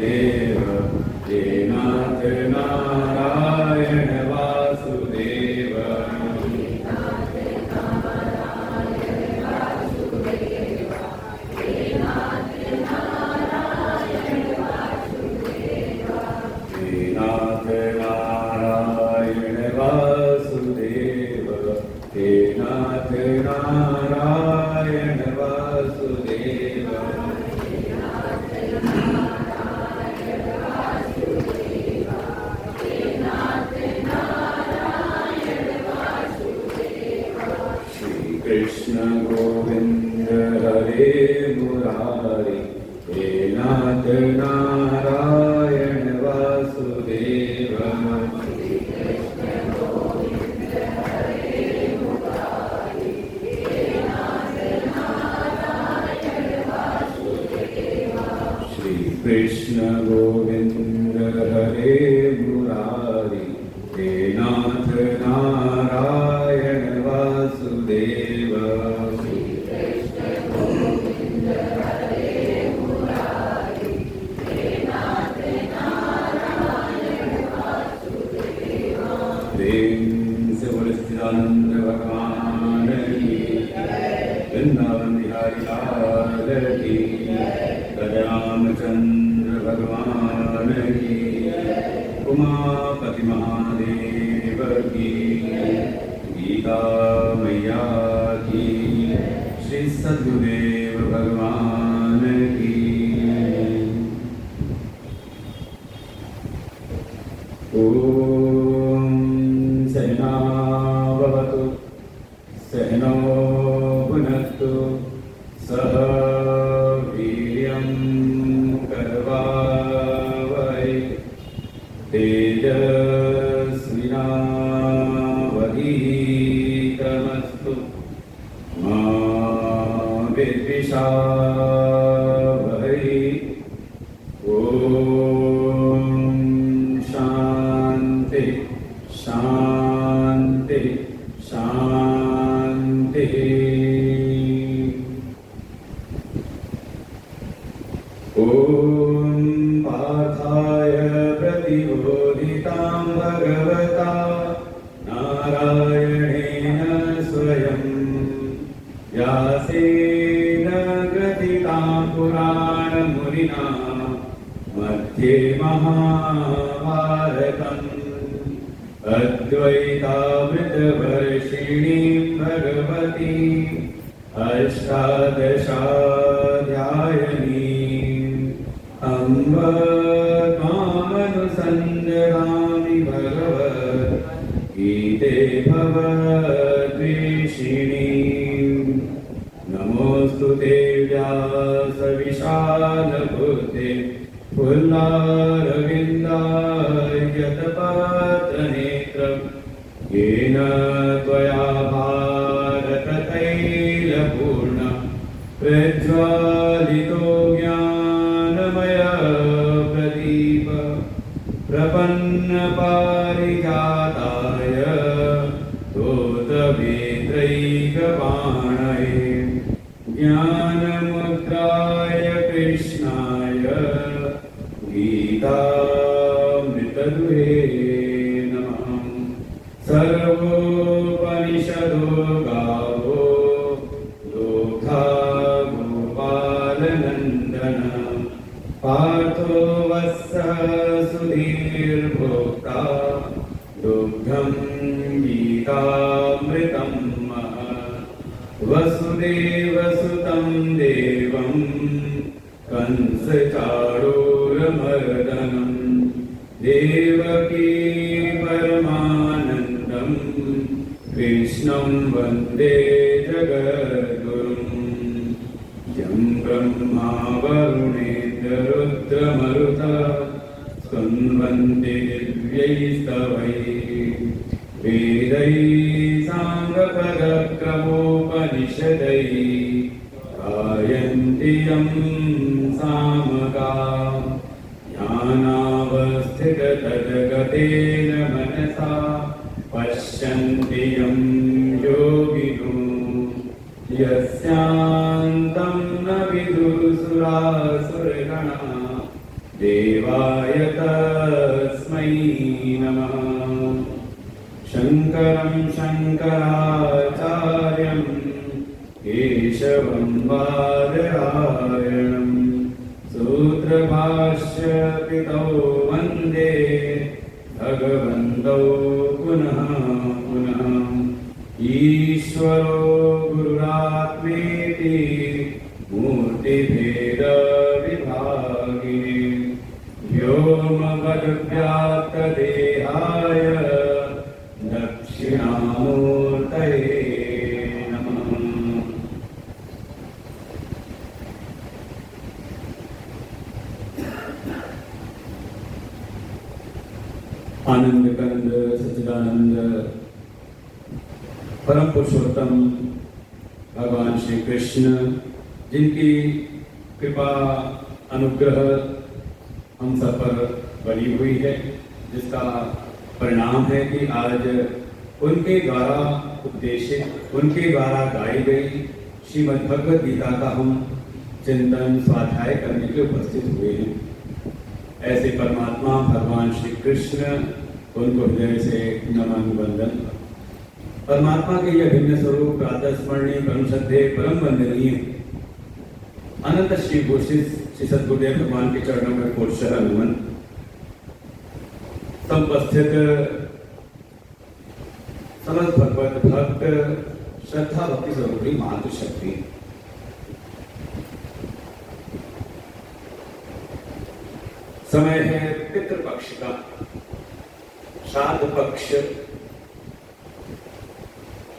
देव हे नाथ नारायण वासुदेव हे नाथ नारायण वासुदेव हे नाथ नारायण वासुदेव कृष्ण गोविंद हरे मुरारी हे नाथ नारायण वासुदेव श्री कृष्ण गोविंद हरे मुरारी हे नाथ नारायण वासुदेव प्रेम से बोले सच्चिदानंद भगवान की वृंदावन बिहारी लाल की रामचंद्र भगवान की उमापति महादेव की गीता मैया की श्री सद्गुरुदेव भगवान की ओम सहना भवतु सहनो भुनक्तु सह वीर्यं करवावहै तेजस्विनावधीतमस्तु मा विद्विषावहै ओम शांति शांति शांति ओम पार्थाय प्रतिबोधितां भगवता नारायणेन स्वयं व्यासेन ग्रथितां पुराणमुनिना मध्ये महाभारतम् अद्वैतामृतवर्षिणीं भगवतीम् अष्टादशाध्यायिनीम् अम्ब त्वामनुसन्दधामि भगवद्गीते भवद्वेषिणीम् नमोऽस्तु ते व्यासविशालबुद्धे फुल्लारविन्दायतपत्रनेत्रं येन त्वया भारततैलपूर्णं प्रज्वालितो ज्ञानमयप्रदीप प्रपन्नपारिजाताय तोत्रवेत्रैकपाणये ज्ञानमुद्राय कृष्णाय गीतामृतदुहे नमः। सर्वोपनिषदो गावो दोग्धा गोपालनन्दन पार्थो वत्सः सुधीर्भोक्ता दुग्धं गीतामृतं महत् वसुदेवसुतं देवं कंसचाणूरमर्दनं देवकी परमानन्दं कृष्णं वन्दे जगद्गुरुं यं ब्रह्मा वरुणेन्द्ररुद्रमरुतः स्तुवन्ति दिव्यैस्तवैः वेदैः साङ्गपदक्रमोपनिषदैः गायन्ति यं सामगा ज्ञानावस्थिततद्गतेन मनसा पश्यन्ति यं योगिनो यस्यान्तं न विदुः सुरासुरगणा देवाय तस्मै नमः। शङ्करं शङ्कराचार्यं केशवं बादरायणं सूत्रभाष्य कृतौ वन्दे भगवन्तौ पुनः पुनः। ईश्वरो गुरुरात्मेति मूर्तिभेदविभागिने व्योमवद्व्याप्तदेहाय दक्षिणामूर्तये नमः। आनंद कंद सच्चिदानंद परम पुरुषोत्तम भगवान श्री कृष्ण, जिनकी कृपा अनुग्रह हम सब पर बनी हुई है, जिसका परिणाम है कि आज उनके द्वारा उपदेशित, उनके द्वारा गाई गई श्रीमद् भगवद गीता का हम चिंतन स्वाध्याय करने के लिए उपस्थित हुए हैं। ऐसे परमात्मा भगवान श्री कृष्ण, उनको हृदय से नमन वंदन। परमात्मा के यह भिन्न स्वरूप प्रातः स्मरणीय, परम श्रद्धेय, परम वंदनीय अनंत श्री घोषित श्री सद्गुरुदेव भगवान के चरणों में कोटशः नमन। उपस्थित समस्त भगवत भक्त, श्रद्धा भक्ति स्वरूपी मातृशक्ति, समय है पितृपक्ष का, श्राद्ध पक्ष,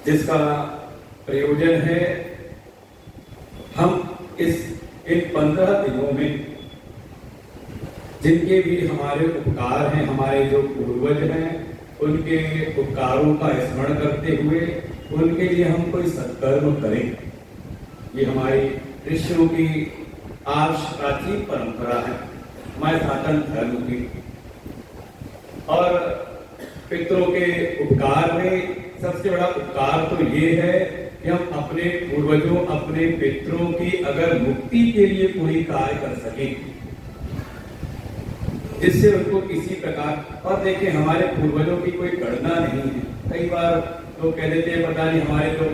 जिसका प्रयोजन है हम इन 15 दिनों में जिनके भी हमारे उपकार हैं, हमारे जो पूर्वज हैं, उनके उपकारों का स्मरण करते हुए उनके लिए हम कोई सत्कर्म करें। ये हमारी ऋषियों की आज प्राचीन परंपरा है, हमारे सनातन धर्म की। और पितरों के उपकार में सबसे बड़ा उपकार तो ये है कि हम अपने पूर्वजों, अपने पितरों की अगर मुक्ति के लिए कोई कार्य कर सकें, जिससे उनको किसी प्रकार, और देखिए हमारे पूर्वजों की कोई गणना नहीं है। कई बार लोग कह देते हैं पता नहीं हमारे जो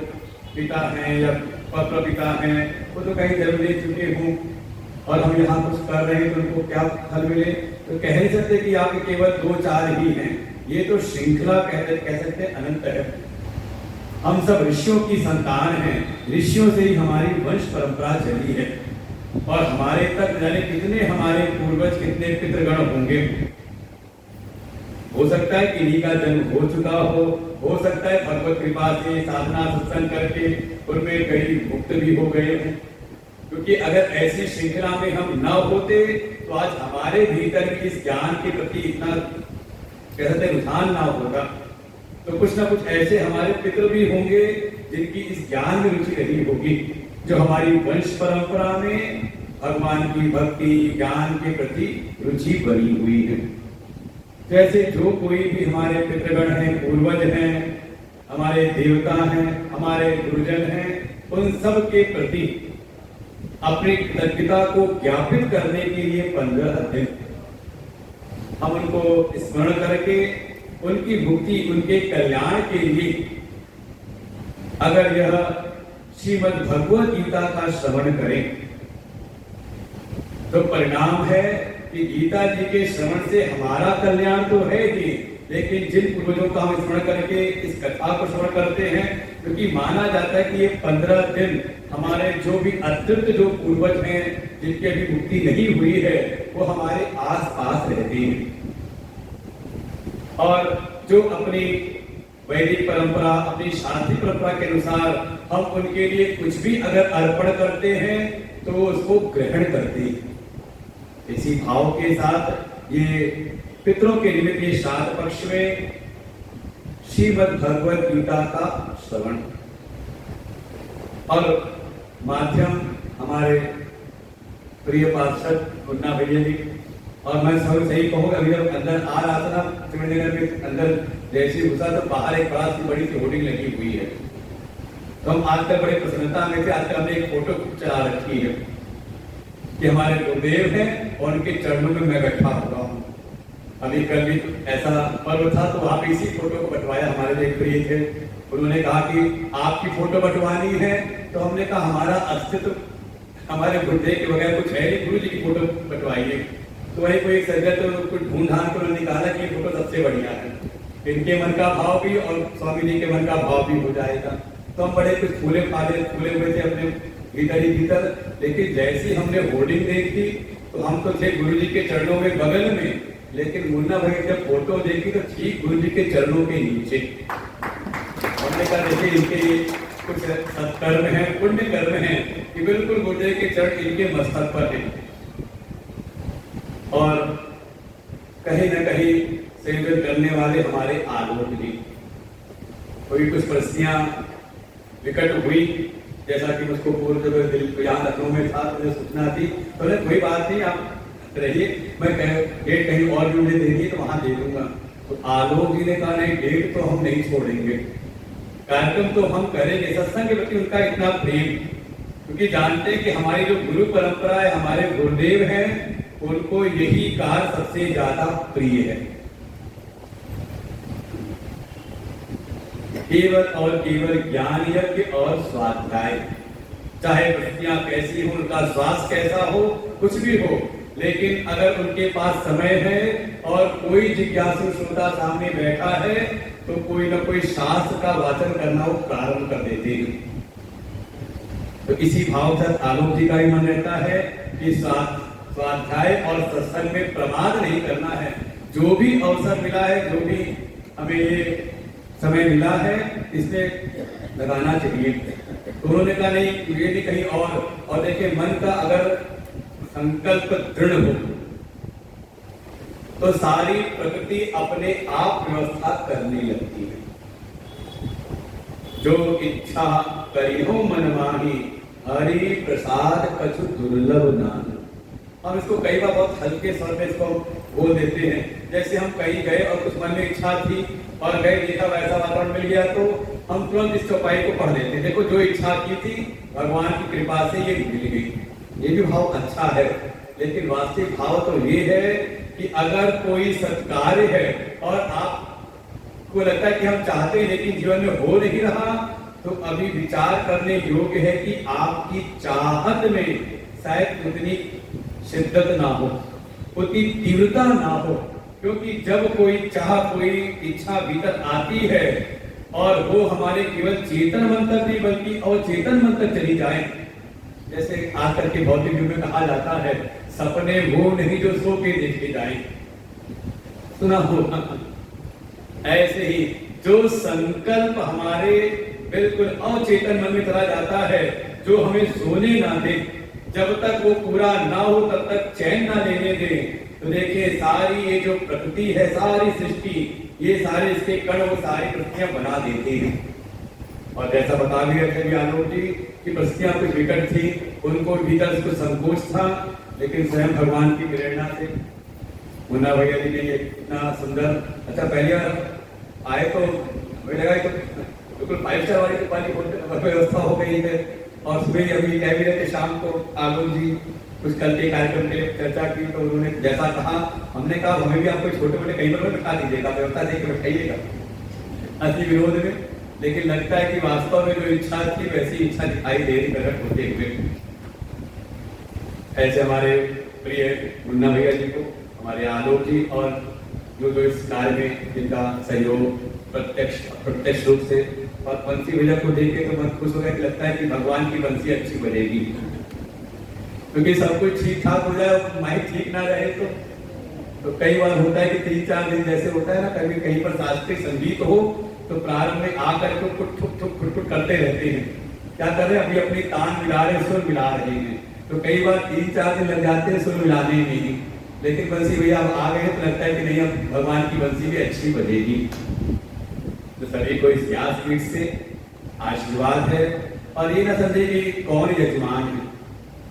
पिता हैं या प्रपिता हैं वो तो कहीं जन्म ले चुके हों और हम यहाँ कुछ कर रहे हैं तो उनको क्या फल मिले, तो कह नहीं सकते कि आपके केवल 2-4 ही हैं। ये तो श्रृंखला कह सकते अनंत है। हम सब ऋषियों की संतान हैं, ऋषियों से ही हमारी वंश परंपरा चली है और हमारे तक जाने कितने हमारे पूर्वज, कितने पितृगण होंगे। हो सकता है किन्हीं का जन्म हो चुका हो सकता है भगवत कृपा से साधना सत्संग करके उनमें कई मुक्त भी हो गए हैं। क्योंकि अगर ऐसी श्रृंखला में हम न होते तो आज हमारे भीतर इस ज्ञान के प्रति इतना कहते रुझान ना होगा। तो कुछ ना कुछ ऐसे हमारे पितृ भी होंगे जिनकी इस ज्ञान में रुचि रही होगी, जो हमारी वंश परंपरा में भगवान की भक्ति, ज्ञान के प्रति रुचि बनी हुई है। जैसे जो कोई भी हमारे पितृगण हैं, पूर्वज हैं, हमारे देवता हैं, हमारे गुरुजन हैं, उन सब के प्रति अपनी कृतज्ञता को ज्ञापित करने के लिए 15 दिन हम उनको स्मरण करके उनकी मुक्ति, उनके कल्याण के लिए अगर यह श्रीमद् भगवद गीता का श्रवण करें तो परिणाम है कि गीता जी के श्रवण से हमारा कल्याण तो है ही, लेकिन जिन पूर्वजों का हम स्मरण करके इस कथा को श्रवण करते हैं, क्योंकि माना जाता है कि ये 15 दिन हमारे जो भी अतृप्त जो पूर्वज हैं, जिनकी अभी मुक्ति नहीं हुई है, वो हमारे आस पास रहते हैं। और जो अपनी वैदिक परंपरा, अपनी शांति परंपरा के अनुसार हम उनके लिए कुछ भी अगर अर्पण करते हैं तो उसको ग्रहण करते हैं। इसी भाव के साथ ये पितरों के निमित्त ये श्राद्ध पक्ष में श्रीमद् भगवद गीता का श्रवण और माध्यम हमारे प्रिय पार्षद मुन्ना भैया जी। और मैं सब सही कहूँ, अभी जब अंदर आ रहा था ना त्रिवेणीनगर में, अंदर जैसे घुसा तो बाहर एक बड़ी सी होर्डिंग लगी हुई है। तो हम आज तक बड़े प्रसन्नता में थे, आज तक हमने एक फोटो चला रखी है। कि हमारे गुरुदेव हैं और उनके चरणों में मैं बैठा हुआ हूँ। अभी कल भी ऐसा पर्व था तो आप इसी फोटो को बंटवाया, हमारे लिए प्रिय थे। उन्होंने कहा कि आपकी फोटो बंटवानी है, तो हमने कहा हमारा अस्तित्व हमारे गुरुदेव के बगैर कुछ है नहीं, गुरु जी की फोटो बंटवाइए। तो वही कोई एक संगत कुछ ढूंढ ढांढ कर उन्होंने निकाला कि ये फोटो सबसे बढ़िया है, इनके मन का भाव भी और स्वामी जी के मन का भाव भी हो जाएगा। तो हम बड़े कुछ फूले हुए थे अपने भीतर ही भीतर, लेकिन जैसे हमने होर्डिंग देखी तो हम तो थे गुरु जी के चरणों में बगल में, लेकिन मुन्ना भाई जब फोटो देखी तो ठीक गुरु जी के चरणों के नीचे। हमने कहा देखिए इनके कुछ सत्कर्म है, पुण्य कर्म है कि बिल्कुल गुरुदेव के चरण इनके मस्तक पर है। और कहीं न कहीं सेवन करने वाले हमारे आलोक जी, कोई कुछ परिस्थितियां विकट हुई, जैसा कि मुझको पूर्व जब दिल यहाँ लखनऊ में था मुझे सूचना थी, तो कोई बात नहीं आप रहिए, मैं डेट कहीं और भी मुझे देंगे तो वहां दे दूंगा। तो आलोक जी ने कहा नहीं, डेट तो हम नहीं छोड़ेंगे, कार्यक्रम तो हम करेंगे। सत्संग के प्रति उनका इतना प्रेम, क्योंकि जानते हैं कि हमारी जो गुरु परंपरा है, हमारे गुरुदेव हैं, उनको यही कार्य सबसे ज्यादा प्रिय है। केवल और केवल ज्ञान यज्ञ और स्वाध्याय, चाहे परिस्थितियां कैसी हो, उनका स्वास्थ्य कैसा हो, कुछ भी हो, लेकिन अगर उनके पास समय है और कोई जिज्ञासु श्रोता सामने बैठा है तो कोई ना कोई शास्त्र का वाचन करना वो प्रारंभ कर देते हैं। तो इसी भाव से आलोक जी का ही मन रहता है कि स्वाध्याय और सत्संग में प्रमाद नहीं करना है। जो भी अवसर मिला है, जो भी हमें ये समय मिला है, इसमें लगाना चाहिए। तो उन्होंने कहा नहीं, ये नहीं कहीं और देखिए मन का अगर संकल्प दृढ़ हो तो सारी प्रकृति अपने आप व्यवस्था करने लगती है। जो इच्छा करी हो मन माही, हरि प्रसाद कछु दुर्लभ नाहि। हम इसको कई बार बहुत हल्के स्वर में इसको बोल देते हैं। जैसे हम कहीं गए और कुछ मन में इच्छा थी और गए, देखा वैसा वातावरण मिल गया तो हम तुरंत इस चौपाई को पढ़ लेते हैं, देखो जो इच्छा की थी भगवान की कृपा से ये मिल गई। ये भी भाव अच्छा है, लेकिन वास्तविक भाव तो ये है कि अगर कोई सत्कार्य है और आपको लगता है कि हम चाहते हैं लेकिन जीवन में हो नहीं रहा, तो अभी विचार करने योग्य है कि आपकी चाहत में शायद उतनी शिद्दत ना हो, उतनी तीव्रता ना हो। क्योंकि जब कोई कोई इच्छा भीतर आती है और वो हमारे केवल चेतन मन तक नहीं बल्कि अवचेतन मन तक चली जाए, जैसे आकर के भौतिक युग में कहा जाता है सपने वो नहीं जो सो के देखे जाए, सुना हो। ऐसे ही जो संकल्प हमारे बिल्कुल अचेतन मन में चला जाता है, जो हमें सोने ना दे, जब तक वो पूरा ना हो तब तक चैन ना लेने दे, तो देखिए सारी ये जो प्रकृति है, सारी सृष्टि, ये सारे इसके कण वो सारी प्रकृतियां बना देते हैं। और जैसा बता भी रहे थे आलोक जी की परिस्थितियां कुछ विकट थी, उनको भीतर उसको संकोच था, लेकिन स्वयं भगवान की प्रेरणा से मुन्ना भैया जी ने इतना सुंदर, अच्छा पहले आए तो मुझे लगा तो बिल्कुल 5 स्टार वाली व्यवस्था हो गई है। और सुबह अभी कह भी रहे थे शाम को आलोक जी कुछ कल के कार्यक्रम के लिए चर्चा की, तो उन्होंने जैसा कहा, हमने कहा हमें भी आपको छोटे मोटे कहीं पर बिठा दीजिएगा, व्यवस्था देकर बैठाइएगा असली विरोध में। लेकिन लगता है कि वास्तव में जो इच्छा थी वैसी इच्छा दिखाई दे रही प्रकट होते हुए। ऐसे हमारे प्रिय मुन्ना भैया जी को, हमारे आलोक जी और जो इस कार्य में जिनका सहयोग प्रत्यक्ष रूप से, और बंसी भैया को देख के तो मन खुश हो गया कि लगता है कि भगवान की बंसी अच्छी बजेगी, क्योंकि सब कुछ ठीक ठाक हो जाए और माइक ठीक ना रहे तो कई बार होता है कि 3-4 दिन जैसे होता है ना, कभी कहीं पर शास्त्रीय संगीत हो तो प्रारंभ में आकर के ठुक ठुक खुट करते रहते हैं, क्या कर रहे हैं, अभी अपनी तान मिला रहे, सुर मिला रहे हैं, तो कई बार 3-4 दिन लग जाते हैं सुर मिलाने में ही। लेकिन बंसी भैया अब आ गए तो लगता है कि नहीं, अब भगवान की बंसी भी अच्छी बजेगी। तो सभी को इस व्यासपीठ से आशीर्वाद है। और ये ना समझे कि कौन यजमान है।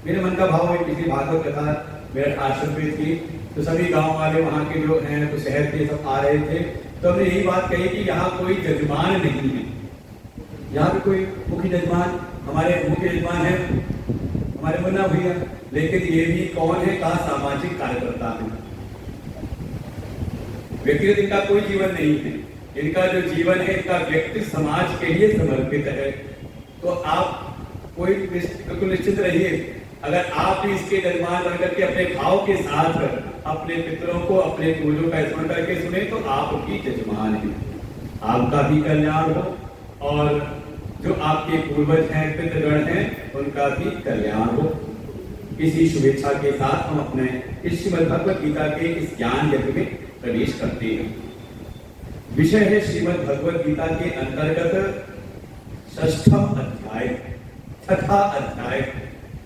मेरे मन का भाव है, पिछली भागवत कथा मेरे आश्रम में थी तो सभी गांव वाले वहाँ के जो हैं तो शहर के सब आ रहे थे, तो हमने यही बात कही कि यहाँ कोई यजमान नहीं है, यहाँ भी कोई मुख्य यजमान, हमारे मुख्य यजमान है हमारे मुन्ना भैया, लेकिन ये भी कौन है? का सामाजिक कार्यकर्ता है। व्यक्तिगत इनका कोई जीवन नहीं है, इनका जो जीवन है इनका व्यक्ति समाज के लिए समर्पित है। तो आप कोई बिल्कुल निश्चित रहिए, अगर आप भी इसके जजमान बनकर के अपने भाव के साथ अपने पितरों को, अपने पूर्वजों का स्मरण करके सुने तो आप भी जजमान हैं, आपका भी कल्याण हो और जो आपके पूर्वज हैं, पितृगण हैं, उनका भी कल्याण हो। इसी शुभेच्छा के साथ हम अपने इस श्रीमद् भगवत गीता के इस ज्ञान यज्ञ में प्रवेश करते हैं। विषय है श्रीमद् भगवत गीता के अंतर्गत षष्ठम अध्याय, छठा अध्याय,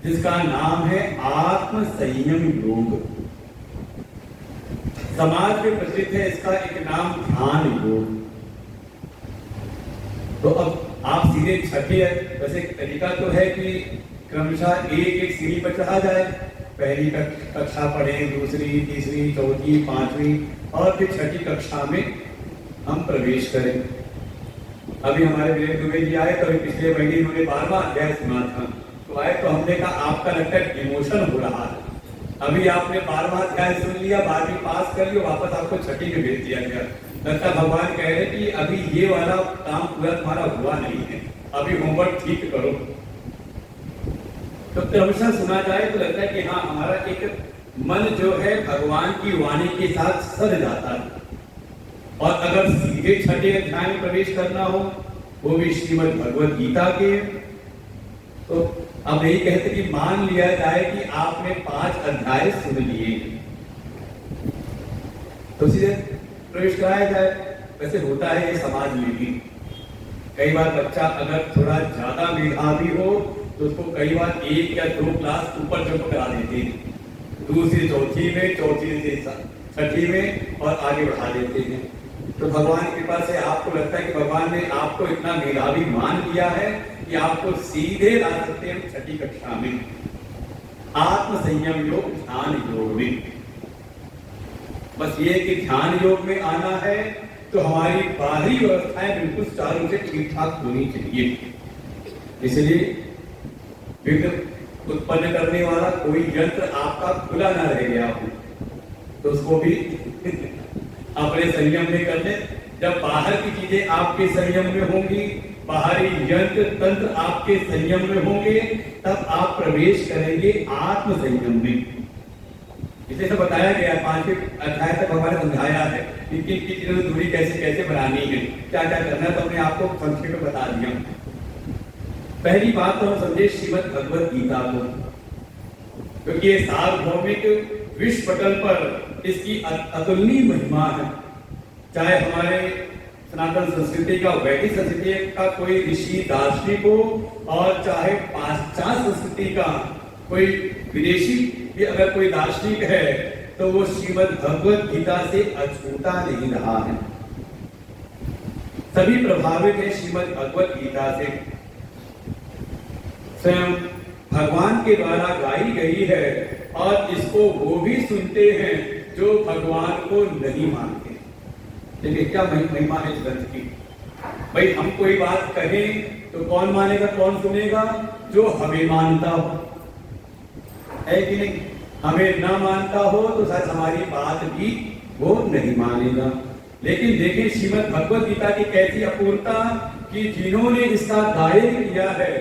जिसका नाम है आत्म संयम योग। समाज में प्रसिद्ध है इसका एक नाम ध्यान योग। तो अब आप सीधे छठे, वैसे तरीका तो है कि क्रमशः एक सीढ़ी पर चढ़ा जाए, पहली कक्षा पढ़े, दूसरी, तीसरी, चौथी, पांचवी और फिर छठी कक्षा में हम प्रवेश करें। अभी हमारे विवेक दुबे जी आए, तो अभी पिछले महीने उन्होंने 12वां अध्याय सुना था, तो आए तो हमने कहा आपका लगता है डिमोशन हो रहा है, अभी आपने 12वां अध्याय सुन लिया, 12वीं पास कर लिया, वापस आपको छठी में भेज दिया गया। लगता भगवान कह रहे कि अभी ये वाला काम पूरा तुम्हारा हुआ नहीं है, अभी होमवर्क ठीक करो। तो क्रमशः सुना जाए तो लगता है कि हाँ, हमारा एक मन जो है भगवान की वाणी के साथ सज जाता है। और अगर सीधे छठे अध्याय में प्रवेश करना हो, वो भी श्रीमद् भगवत गीता के, तो अब यही कहते कि मान लिया जाए कि आपने 5 अध्याय सुन लिए, तो सीधे प्रवेश कराया जाए। वैसे होता है ये समाज में भी, कई बार बच्चा अगर थोड़ा ज्यादा मेधावी हो तो उसको कई बार 1 या 2 क्लास ऊपर जंप करा देते हैं, दूसरी चौथी में, चौथी से छठी में और आगे बढ़ा देते हैं। तो भगवान की कृपा से आपको लगता है कि भगवान ने आपको इतना मेधावी मान लिया है कि आपको सीधे ला सकते हैं छठी कक्षा में आत्म संयम योग, ध्यान योग में। बस ये कि ध्यान योग में आना है तो हमारी बाहरी व्यवस्थाएं बिल्कुल चारों से ठीक ठाक होनी चाहिए। इसलिए विघ्न उत्पन्न करने वाला कोई यंत्र आपका खुला ना रह गया हो तो उसको भी अपने संयम में कर ले। जब बाहर की चीजें आपके संयम में होंगी, बाहरी यंत्र तंत्र आपके संयम में होंगे, तब आप प्रवेश करेंगे आत्म संयम में। इसे तो बताया गया 5वें अध्याय तक भगवान ने समझाया है कि किन चीजों से दूरी कैसे कैसे बनानी है, क्या क्या करना है, तो हमने आपको संक्षेप में बता दिया। पहली बात तो हम समझे श्रीमद् भगवत गीता को, क्योंकि ये सार्वभौमिक विश्व पटल पर इसकी अतुलनीय महिमा है। चाहे हमारे सनातन संस्कृति का, वैदिक संस्कृति का कोई ऋषि दार्शनिक हो, और चाहे पाश्चात्य संस्कृति का कोई विदेशी भी अगर कोई दार्शनिक है, तो वो श्रीमद् भगवत गीता से अछूता नहीं रहा है। सभी प्रभावित है श्रीमद् भगवत गीता से। स्वयं भगवान के द्वारा गाई गई है, और इसको वो भी सुनते हैं जो भगवान को नहीं मानते। देखिए क्या महिमा है इस ग्रंथ की। भाई हम कोई बात कहें तो कौन मानेगा, कौन सुनेगा? जो हमें मानता हो, है कि नहीं? हमें ना मानता हो तो शायद हमारी बात भी वो नहीं मानेगा। लेकिन देखिए श्रीमद् भगवत गीता की कैसी अपूर्णता कि जिन्होंने इसका दायर किया है,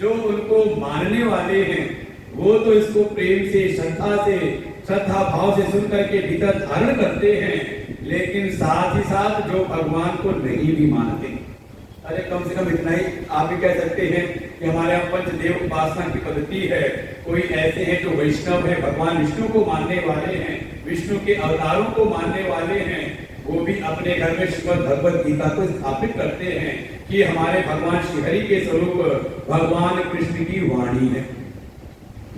जो उनको मानने वाले हैं, वो तो इसको प्रेम से, श्रद्धा भाव से सुन करके भीतर धारण करते हैं, लेकिन साथ ही साथ जो भगवान को नहीं भी मानते। अरे कम से कम इतना ही आप भी कह सकते हैं कि हमारे यहाँ पंचदेव उपासना की पद्धति है। कोई ऐसे हैं जो वैष्णव है, भगवान विष्णु को मानने वाले हैं, विष्णु के अवतारों को मानने वाले हैं, वो भी अपने घर में श्रीमद् भगवत गीता को स्थापित करते हैं कि हमारे भगवान श्रीहरि के स्वरूप भगवान कृष्ण की वाणी है।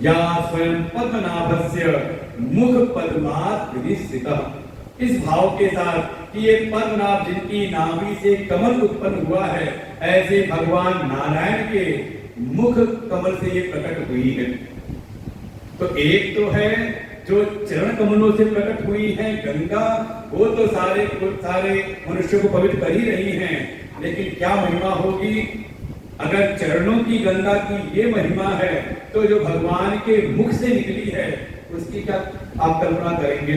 या स्वयं पद्मनाभस्य मुख पद्मात् विनिश्चितः। इस भाव के साथ कि ये पद्मनाभ जिनकी नाभि से कमल उत्पन्न हुआ है, ऐसे भगवान नारायण के मुख कमल से ये प्रकट हुई है। तो एक तो है जो चरण कमलों से प्रकट हुई है गंगा, वो तो सारे मनुष्यों को पवित्र कर ही रही हैं, लेकिन क्या महिमा होगी अगर चरणों की गंगा की ये महिमा है तो जो भगवान के मुख से निकली है उसकी क्या आप कल्पना करेंगे।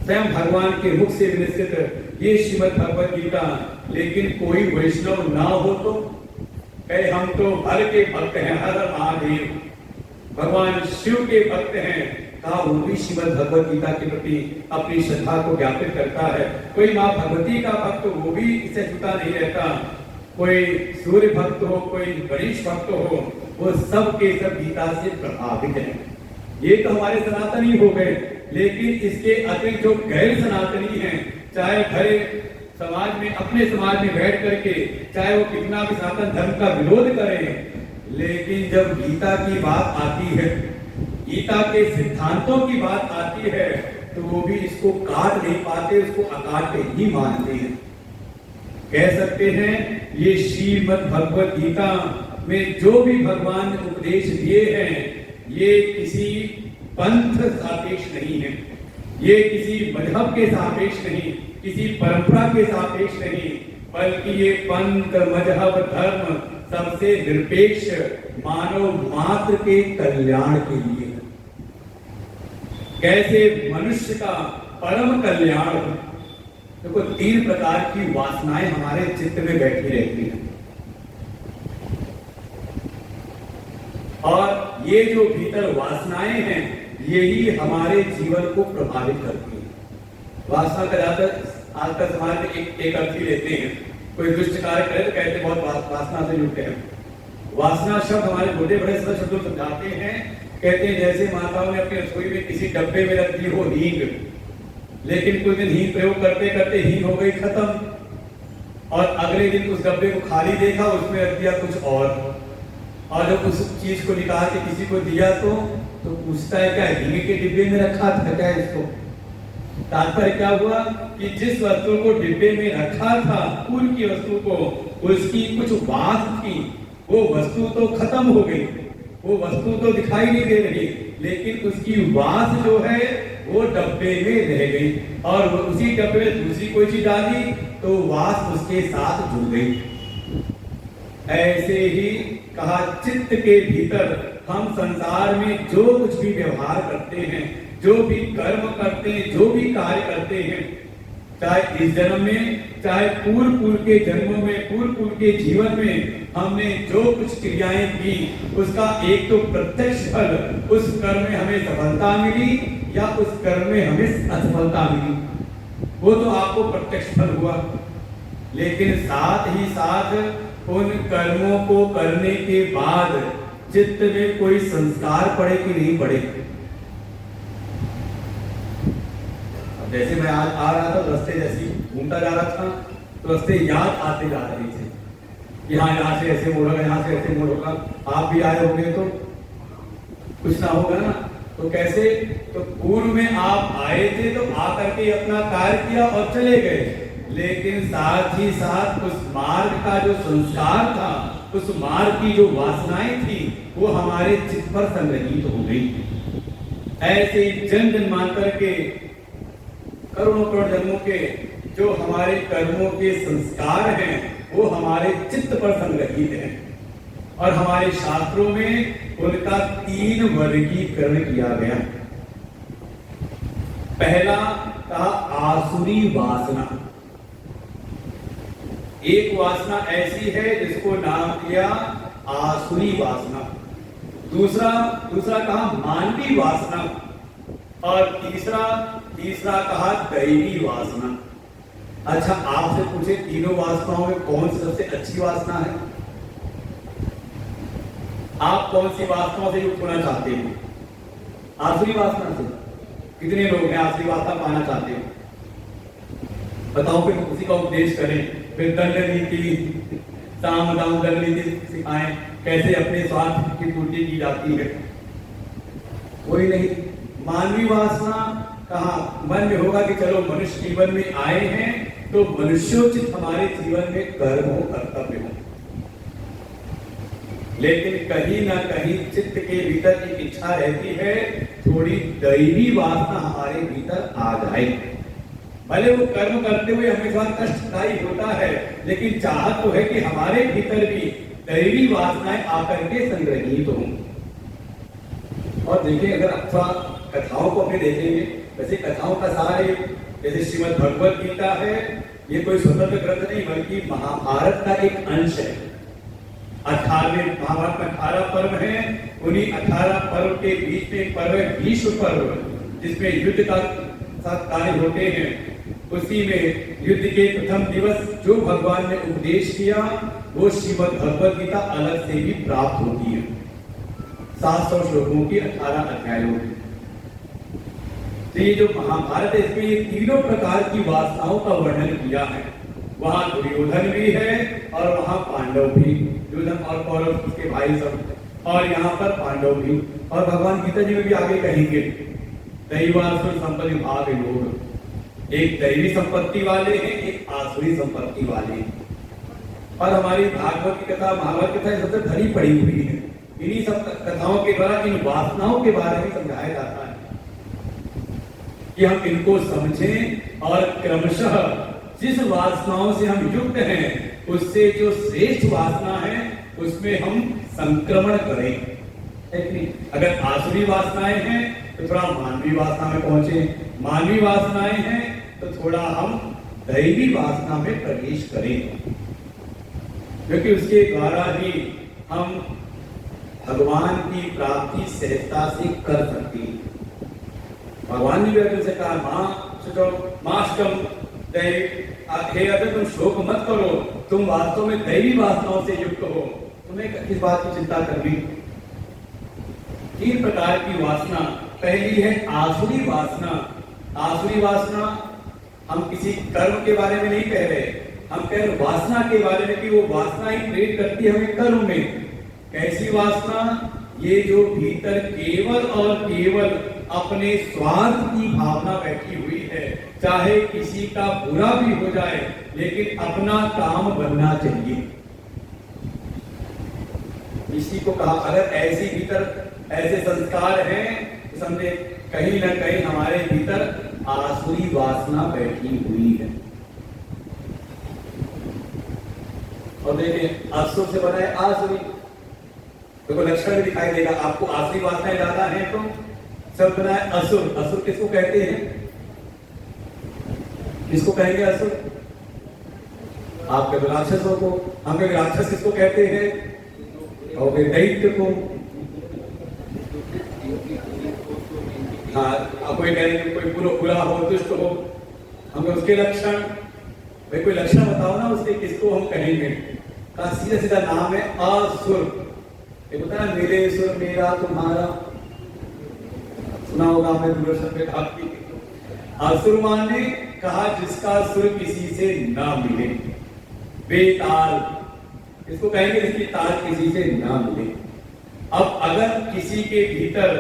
स्वयं भगवान के मुख से विनिश्चित ये श्रीमद् भगवत गीता, लेकिन कोई वैष्णव ना हो तो कहे हम तो हर के भक्त हैं, हर महादेव, भगवान शिव के भक्त हैं, कहा वो भी श्रीमद् भगवत गीता के प्रति अपनी श्रद्धा को ज्ञापित करता है। कोई माँ भगवती का भक्त वो भी इससे छूटा नहीं रहता, कोई सूर्य भक्त हो, कोई गणेश भक्त हो, वो सब के सब गीता से प्रभावित है। ये तो हमारे सनातनी हो गए, लेकिन इसके अतिरिक्त जो गैर सनातनी हैं, चाहे भरे समाज में, अपने समाज में बैठ करके चाहे वो कितना भी सनातन धर्म का विरोध करें, लेकिन जब गीता की बात आती है, गीता के सिद्धांतों की बात आती है, तो वो भी इसको काट नहीं पाते, उसको अकाट ही मानते हैं। कह सकते हैं ये श्रीमद् भगवत गीता में जो भी भगवान ने उपदेश दिए हैं, ये किसी पंथ सापेक्ष नहीं है, ये किसी मजहब के सापेक्ष नहीं, किसी परंपरा के सापेक्ष नहीं, बल्कि ये पंथ मजहब धर्म सबसे निरपेक्ष मानव मात्र के कल्याण के लिए है। कैसे मनुष्य का परम कल्याण। देखो तीन प्रकार की वासनाएं हमारे चित्त में बैठी रहती हैं, और ये जो भीतर वासनाएं हैं यही हमारे जीवन को प्रभावित करती है। वासना का ज्यादातर आज का समाज में एक अर्थ ही लेते हैं, कोई दुष्ट कार्य करे तो कहते बहुत वासना से जुड़ते हैं। वासना शब्द हमारे बड़े बड़े शब्द समझाते हैं, कहते हैं जैसे माताओं ने अपनी रसोई में किसी डब्बे में रख दी हो हींग, लेकिन कुछ दिन हींग प्रयोग करते करते हींग हो गई खत्म, और अगले दिन उस डब्बे को खाली देखा, उसमें रख दिया कुछ और जब उस चीज को निकाल के किसी को दिया तो पूछता है क्या हींग के डिब्बे में रखा था क्या इसको। तात्पर्य क्या हुआ कि जिस वस्तु को डिब्बे में रखा था, फूल की वस्तु को, उसकी कुछ वास थी, वो वस्तु तो खत्म हो गई, वो वस्तु तो दिखाई नहीं दे रही, लेकिन उसकी वास जो है वो डब्बे में रह गई, और उसी डब्बे में दूसरी कोई चीज डाली तो वास उसके साथ जुड़ गई। ऐसे ही कहा चित्त के भीतर हम संसार में जो कुछ भी व्यवहार करते हैं, जो भी कर्म करते हैं, जो भी कार्य करते हैं, चाहे इस जन्म में, चाहे पूर्व के जन्मों में, पूर्व के जीवन में हमने जो कुछ क्रियाएं की, उसका एक तो प्रत्यक्ष फल, उस कर्म में हमें सफलता मिली या उस कर्म में हमें असफलता मिली, वो तो आपको प्रत्यक्ष फल हुआ। लेकिन साथ ही साथ उन कर्मों को करने के बाद चित्त में कोई संस्कार पड़े कि नहीं पड़े। जैसे मैं आज आ रहा था, रास्ते जैसे घूमता जा रहा था, तो रास्ते याद आते जा रहे थे, यहाँ से ऐसे मोड़ होगा, यहाँ से ऐसे मोड़ होगा। आप भी आए होंगे तो कुछ ना होगा ना, तो कैसे, तो पूर्व में आप आए थे तो आकर के अपना कार्य किया और चले गए, लेकिन साथ ही साथ उस मार्ग का जो संस्कार था, उस मार्ग की जो वासनाएं थी, वो हमारे चित्त पर संग्रहित हो गई। ऐसे ही जन्म जन्मांतर के करोड़ों करोड़ जन्मों के जो हमारे कर्मों के संस्कार हैं, वो हमारे चित्त पर संग्रहित हैं, और हमारे शास्त्रों में उनका 3 वर्गीकरण किया गया। पहला कहा आसुरी वासना। एक वासना ऐसी है जिसको नाम दिया आसुरी वासना। दूसरा कहा मानवी वासना, और तीसरा कहा दैवी वासना। अच्छा, आपसे पूछे तीनों वासनाओं में कौन सी सबसे अच्छी वासना है? आप कौन सी वासनाओं से युक्त होना चाहते हैं? आसुरी वासना से। कितने लोग हैं आसुरी वासना पाना चाहते हैं? बताओ, फिर उसी का उपदेश करें, फिर दंड नीति, साम दाम दंड नीति सिखाएं, कैसे अपने स्वार्थ की पूर्ति की जाती है। कोई नहीं। मानवीय वासना कहा मन में होगा कि चलो मनुष्य जीवन में आए हैं तो मनुष्योचित हमारे जीवन में कर्म हो, कर्तव्य हो, लेकिन कहीं ना कहीं चित्त के भीतर एक इच्छा रहती है थोड़ी दैवी वासना हमारे भीतर आ जाए। भले वो कर्म करते हुए हमें थोड़ा कष्टदायी होता है, लेकिन चाहत तो है कि हमारे भीतर भी दैवी वासनाएं आकर के संग्रहित हों। और देखिए, अगर अथवा कथाओं को अपने देखेंगे, वैसे कथाओं का सारे, जैसे श्रीमद् भगवत गीता है, ये कोई स्वतंत्र ग्रंथ नहीं बल्कि महाभारत का एक अंश है। 18वें महाभारत में 18 पर्व हैं, उन्हीं 18 पर्व के बीच में एक पर्व है भीष्म पर्व, जिसमें युद्ध का साथ कार्य होते हैं। उसी में युद्ध के प्रथम दिवस जो भगवान ने उपदेश किया, वो श्रीमद् भगवत गीता अलग से भी प्राप्त होती है, 700 श्लोकों की 18 अध्यायों की। तो ये जो महाभारत है, इसमें ये तीनों प्रकार की वासनाओं का वर्णन किया है। वहां दुर्योधन भी है और वहां पांडव भी, दुर्योधन और कौरव उसके भाई सब, और यहाँ पर पांडव भी। और भगवान गीता जी में भी आगे कहेंगे, दैवासुर संपत्ति भाग योग, एक दैवी संपत्ति वाले हैं, एक आसुरी संपत्ति वाले हैं। और हमारी भागवत की कथा, महाभारत कथा सबसे भरी पड़ी हुई है। इन्हीं सब कथाओं के द्वारा इन वासनाओं के बारे में समझाया जाता है कि हम इनको समझें और क्रमशः जिस वासनाओं से हम युक्त हैं, उससे जो श्रेष्ठ वासना है उसमें हम संक्रमण करें। अगर आसुरी वासनाएं हैं तो थोड़ा मानवीय वासना में पहुंचे, मानवीय वासनाएं हैं तो थोड़ा हम दैवी वासना में प्रवेश करें, क्योंकि उसके द्वारा ही हम भगवान की प्राप्ति सहजता से कर सकते हैं। भगवान ने भी अर्जुन से कहा, हे अर्जुन, तुम शोक मत करो, तुम वास्तव में दैवी वासनाओं से युक्त हो, तुम्हें किस बात की चिंता करनी। 3 प्रकार की वासना। पहली है आसुरी वासना। आसुरी वासना, हम किसी कर्म के बारे में नहीं कह रहे, हम कह रहे वासना के बारे में कि वो वासना ही प्रेरित करती है हमें कर्म में। कैसी वासना? ये जो भीतर केवल और केवल अपने स्वार्थ की भावना बैठी हुई है, चाहे किसी का बुरा भी हो जाए लेकिन अपना काम बनना चाहिए। इसी को कहा, अगर ऐसी भीतर ऐसे संस्कार हैं तो समझे कहीं ना कहीं हमारे भीतर आसुरी वासना बैठी हुई है। और देखिए, असुर से बना है आसुरी, देखो लक्षण भी दिखाई देगा आपको। आसुरी वासनाएं ज्यादा हैं तो सब बना है असुर। असुर किसको कहते हैं? किसको कहेंगे असुर? आप कभी राक्षसों को, हम कभी राक्षस किसको कहते हैं? और दैत्य को। हाँ, आप कोई कहेंगे कोई बुरा हो, दुष्ट हो, हमें उसके लक्षण, भाई कोई लक्षण बताओ ना उसके, किसको हम कहेंगे? का सीधा सीधा नाम है असुर। ये बता ना, मेरे सुर मेरा तुम्हारा, सुना होगा आपने दूरदर्शन पे आपकी। असुर माने कहा जिसका सुर किसी से ना मिले, बेताल इसको कहेंगे, जिसकी ताल किसी से ना मिले। अब अगर किसी के भीतर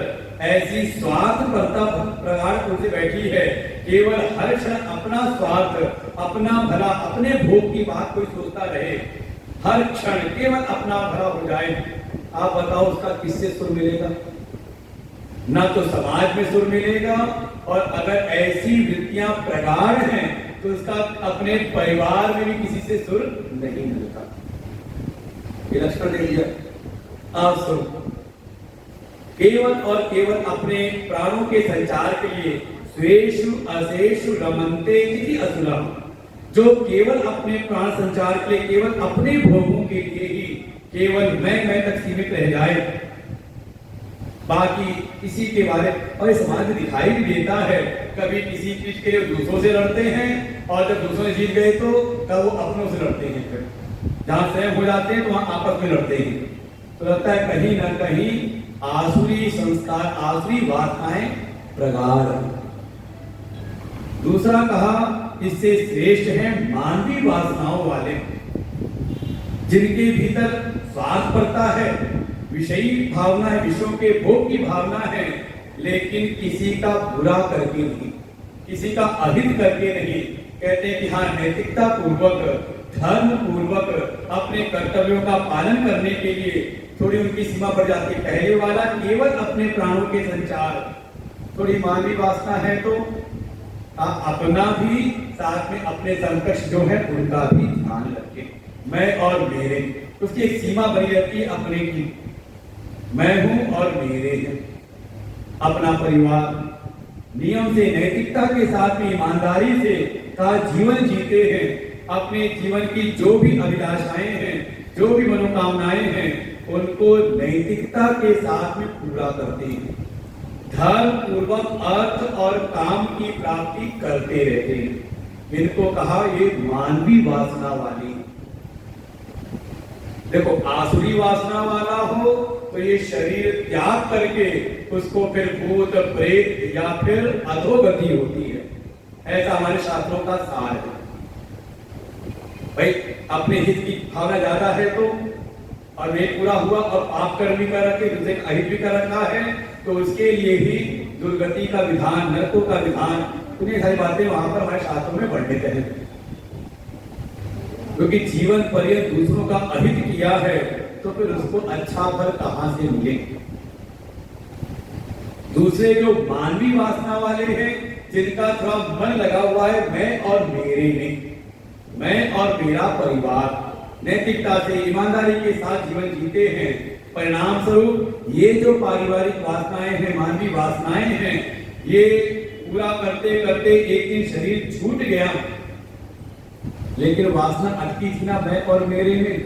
ऐसी स्वार्थपरता प्रगाढ़ से बैठी है, केवल हर क्षण अपना स्वार्थ, अपना भला, अपने भोग की बात कोई सोचता रहे, हर क्षण केवल अपना भला हो जाए, आप बताओ उसका किससे सुर मिलेगा? ना तो समाज में सुर मिलेगा, और अगर ऐसी वृत्तियां प्रगाढ़ हैं तो उसका अपने परिवार में भी किसी से सुर नहीं मिलता। ये लक्षण दे दिया असुर। केवल और केवल अपने प्राणों के संचार के लिए स्वेषु अशेषु रमन्ते इति असुरः, जो केवल अपने प्राण संचार के लिए, केवल अपने भोगों के लिए ही केवल मैं तक सीमित रह जाए, बाकी किसी के बारे। और समाज में दिखाई भी देता है, कभी किसी चीज के लिए दूसरों से लड़ते हैं, और जब दूसरों से जीत गए तो कब वो अपनों से लड़ते हैं, फिर जहां स्वयं हो जाते हैं तो वहां आपस में लड़ते हैं। तो लगता है कहीं ना कहीं आसुरी संस्कार, आसुरी वासनाएं प्रगाढ़। दूसरा कहा, इससे श्रेष्ठ है मानवीय वासनाओं वाले, जिनके भीतर स्वार्थपरता है, विषयी भावना है, विषयों के भोग की भावना है, लेकिन किसी का बुरा करके नहीं, किसी का अहित करके नहीं। कहते हैं कि हाँ, नैतिकता पूर्वक, धर्म पूर्वक अपने कर्तव्यों का पालन करने के लिए थोड़ी उनकी सीमा बढ़ जाती है। पहले वाला केवल अपने प्राणों के संचार, थोड़ी मानवीय वासना है तो अपना भी साथ में अपने समकक्ष जो है उनका भी ध्यान रखें। मैं और मेरे, उसकी एक सीमा बनी रहती है अपने की। मैं हूं और मेरे हैं। अपना परिवार नियम से, नैतिकता के साथ में, ईमानदारी से का जीवन जीते हैं। अपने जीवन की जो भी अभिलाषाएं हैं, जो भी मनोकामनाएं हैं, उनको नैतिकता के साथ में पूरा करते हैं। धर्म पूर्वक अर्थ और काम की प्राप्ति करते रहते हैं। इनको कहा ये मानवी वासना वाली। देखो, आसुरी वासना वाला हो तो ये शरीर त्याग करके उसको फिर भूत प्रेत या फिर अधोगति होती है। ऐसा हमारे शास्त्रों का सार है। भाई, अपने हित की भावना ज्यादा है तो, और वे पूरा हुआ और पाप कर्म भी कर रखे, दूसरे का अहित भी कर रखा है, तो उसके लिए ही दुर्गति का विधान, नरकों का विधान, इतनी सारी बातें वहां पर हमारे शास्त्रों में वर्णित है। क्योंकि जीवन पर्यंत दूसरों का अहित किया है तो फिर उसको अच्छा फल कहां से मिले। दूसरे जो मानवी वासना वाले हैं, जिनका थोड़ा मन लगा हुआ है मैं और मेरे में, मैं और मेरा परिवार, नैतिकता से, ईमानदारी के साथ जीवन जीते हैं, परिणाम स्वरूप ये जो पारिवारिक वासनाएं हैं, मानवीय वासनाएं हैं, ये पूरा करते करते एक दिन शरीर छूट गया, लेकिन वासना अटकी थी ना मैं और मेरे में,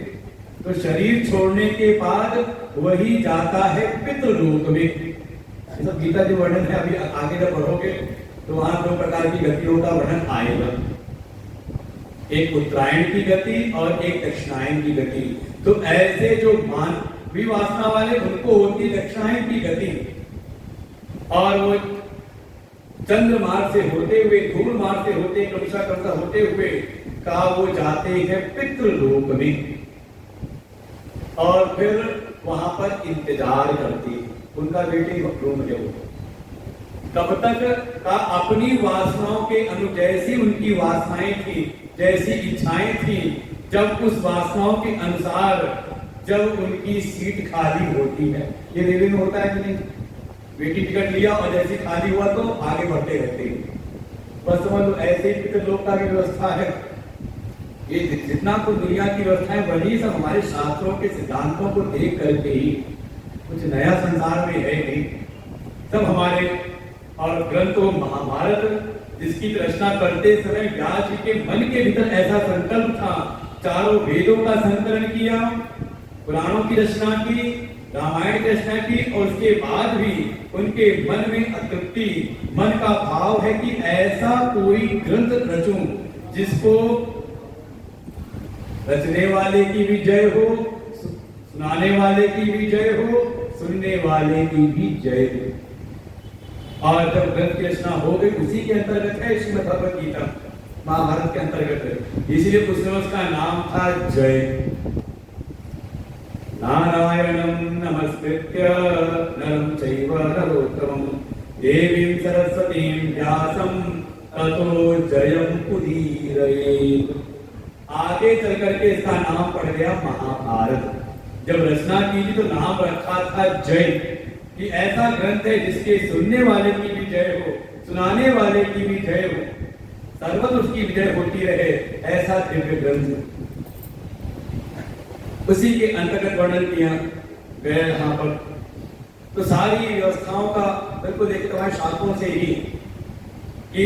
तो शरीर छोड़ने के बाद वही जाता है पितृलोक में। सब गीता जो वर्णन है, अभी आगे जब पढ़ोगे तो वहां दो प्रकार की गतियों का वर्णन आएगा, एक उत्तरायण की गति और एक दक्षिणायन की गति। तो ऐसे जो मानवीय वासना वाले, उनको होती दक्षिणायन की गति, और वो चंद्र मार्ग से होते हुए, धूल मार्ग से होते, क्रमशः क्रमशः होते हुए का वो जाते हैं पितृलोक में, और फिर वहां पर इंतजार करती है उनका वेटिंग रूम है वो, तब तक का अपनी वासनाओं के अनुसार, जैसी उनकी वासनाएं थी, जैसी इच्छाएं थी, जब उस वासनाओं के अनुसार जब उनकी सीट खाली होती है, ये रेलवे में होता है कि नहीं, वेटिंग टिकट लिया और जैसे खाली हुआ तो आगे बढ़ते रहते हैं। बस समझ लो ऐसे ही पितृलोक का व्यवस्था है। ये जितना कुछ दुनिया की व्यवस्था है, वही सब हमारे शास्त्रों के सिद्धांतों को देख करके ही, कुछ नया संसार में है नहीं, सब हमारे। और ग्रंथों, महाभारत जिसकी रचना करते समय व्यास जी के मन के भीतर ऐसा संकल्प था, चारों वेदों का संकलन किया, पुराणों की रचना की, रामायण की रचना की, और उसके बाद भी उनके मन में अतृप्ति, मन का भाव है कि ऐसा कोई ग्रंथ रचूं जिसको रचने वाले की भी जय हो, सुनाने वाले की भी जय हो, सुनने वाले की भी जय हो। और जब ग्रंथ की रचना हो गई, उसी के अंतर्गत है श्रीमद् भगवद गीता, महाभारत के अंतर्गत है, इसलिए उस समय उसका नाम था जय। नारायणं नमस्कृत्य नरं चैव नरोत्तमं देवीं सरस्वतीं व्यासं ततो जयम् उदीरयेत्। आगे चल करके इसका नाम पड़ गया महाभारत। जब रचना की थी तो नाम रखा था जय, कि ऐसा ग्रंथ है जिसके सुनने वाले की भी जय हो, सुनाने वाले की भी जय हो, सर्वत्र उसकी विजय होती रहे, ऐसा दिव्य ग्रंथ। उसी के अंतर्गत वर्णन किया गया यहाँ पर। तो सारी व्यवस्थाओं का बिल्कुल देखते हमारे शास्त्रों से ही, कि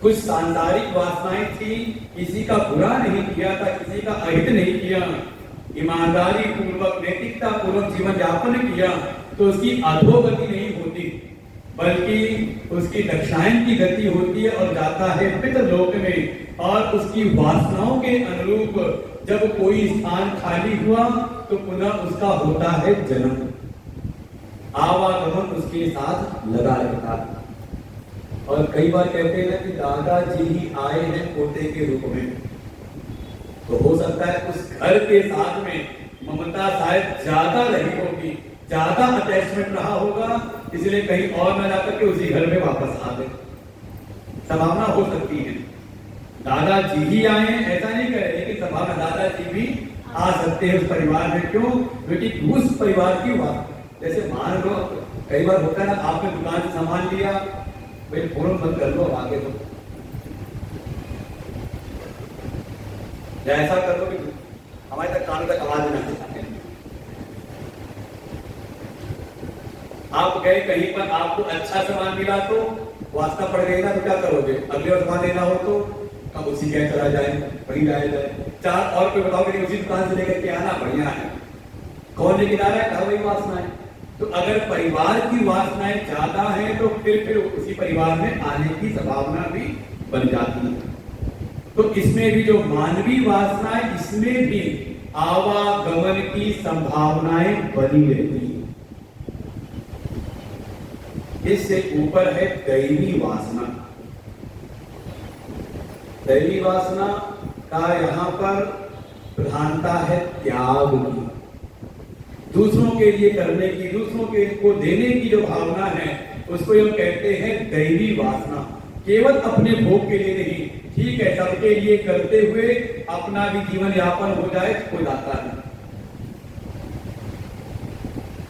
कुछ सांसारिक वासनाएं थी, किसी का बुरा नहीं किया था, किसी का अहित नहीं किया, ईमानदारी पूर्वक, नैतिकता पूर्वक जीवन यापन किया, तो उसकी अधोगति नहीं होती, बल्कि उसकी दक्षिणायन की गति होती है और जाता है पितृलोक में। और उसकी वासनाओं के अनुरूप जब कोई स्थान खाली हुआ तो पुनः उसका होता है जन्म, आवागमन उसके साथ लगा रहता है। और कई बार कहते हैं ना कि दादाजी ही आए हैं पोते के रूप में, तो हो सकता है उस घर के साथ में ममता शायद ज्यादा रही होगी, ज्यादा अटैचमेंट रहा होगा, इसलिए कहीं और न जाकर के उसी घर में वापस आ गए, संभावना हो सकती है। दादाजी ही आए हैं ऐसा नहीं कह रहे, लेकिन संभावना दादाजी भी आ सकते हैं उस परिवार में। क्यों? क्योंकि उस परिवार की बात, जैसे मान लो कई बार होता है ना, आपने दुकान से सामान लिया, भाई फोन बंद कर लो, आगे तो या ऐसा कर लो कि हमारे तक कानों तक आवाज ना आए। आप गए कहीं पर, आपको अच्छा सामान मिला तो वास्ता पड़ गई ना, तो क्या करोगे? अगले बार सामान लेना हो तो अब उसी के चला जाए, वही लाया जाए। चार और कोई बताओगे नहीं, उसी दुकान से लेकर के आना बढ़िया है। कौन लेकिन आ रहा है? वही वासनाएं। तो अगर परिवार की वासनाएं ज्यादा है तो फिर उसी परिवार में आने की संभावना भी बन जाती है। तो इसमें भी जो मानवीय वासना है, इसमें भी आवागमन की संभावनाएं बनी रहती है। इससे ऊपर है दैवी वासना। दैवी वासना का यहाँ पर प्रधानता है त्याग की, दूसरों के लिए करने की, दूसरों के को देने की जो भावना है उसको हम कहते हैं दैवी वासना। केवल अपने भोग के लिए नहीं, ठीक है, सबके लिए करते हुए अपना भी जीवन यापन हो जाए हो जाता है,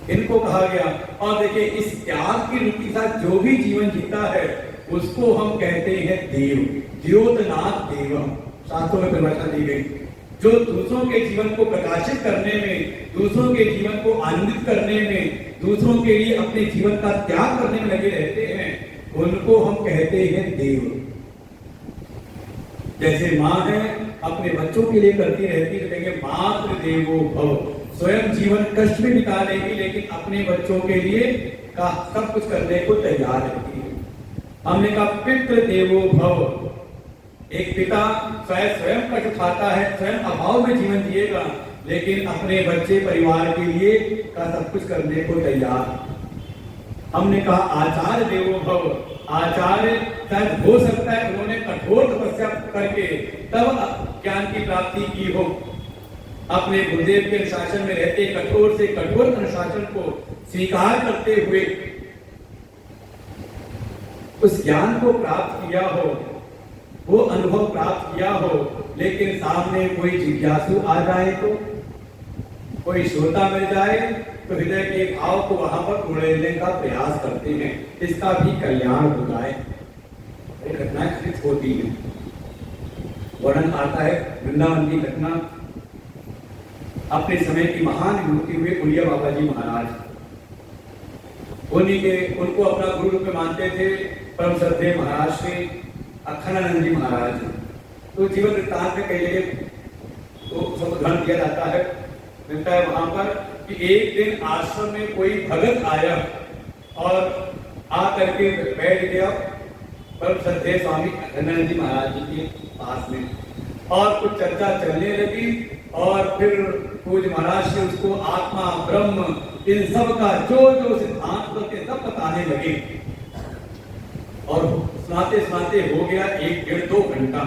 इनको कहा गया। और देखिए, इस त्याग की वृत्ति के साथ जो भी जीवन जीता है उसको हम कहते हैं देव, द्योतनाथ देवम, शास्त्रों में परिभाषा दी गई। जो दूसरों के जीवन को प्रकाशित करने में, दूसरों के जीवन को आनंदित करने में, दूसरों के लिए अपने जीवन का त्याग करने में लगे रहते हैं, उनको हम कहते हैं देव। जैसे माँ है अपने बच्चों के लिए करती रहती है, तो कहेंगे मातृ देवो भव, स्वयं जीवन कष्ट में बिता लेगी लेकिन अपने बच्चों के लिए का सब कुछ करने को तैयार रहती है। हमने कहा पितृ देवो भव, एक पिता स्वयं कष्ट उठाता है, स्वयं अभाव में जीवन जिएगा लेकिन अपने बच्चे परिवार के लिए का सब कुछ करने को तैयार। हमने कहा आचार्य देवो भव, आचार्य शायद हो सकता है उन्होंने कठोर तपस्या करके तब ज्ञान की प्राप्ति की हो, अपने गुरुदेव के अनुशासन में रहते कठोर से कठोर अनुशासन को स्वीकार करते हुए उस ज्ञान को प्राप्त किया हो, वो अनुभव प्राप्त किया हो, लेकिन सामने कोई जिज्ञासु आ जाए तो, कोई श्रोता मिल जाए तो हृदय के भाव को वहां पर उड़ेलने का प्रयास करते हैं, इसका भी कल्याण हो जाए। घटनाएं घटित होती है, वर्णन आता है वृंदावन की घटना। अपने समय की महान विभूति हुए उलिया बाबा जी महाराज, उन्हीं के उनको अपना गुरु रूप में मानते थे परम श्रद्धेय महाराज श्री अखंडानंद जी महाराज। तो जीवन वृत्तांत में कई जगह तो सब उदाहरण दिया जाता है, मिलता है वहां पर कि एक दिन आश्रम में कोई भगत आया और आकर के बैठ गया परम श्रद्धेय स्वामी अखंडानंद जी महाराज जी के पास में, और कुछ चर्चा चलने लगी और फिर पूज्य महाराज से उसको आत्मा ब्रह्म इन सब का जो जो सिद्धांत करके सब बताने लगे और सुनाते सुनाते हो गया 1-1.5-2 घंटा।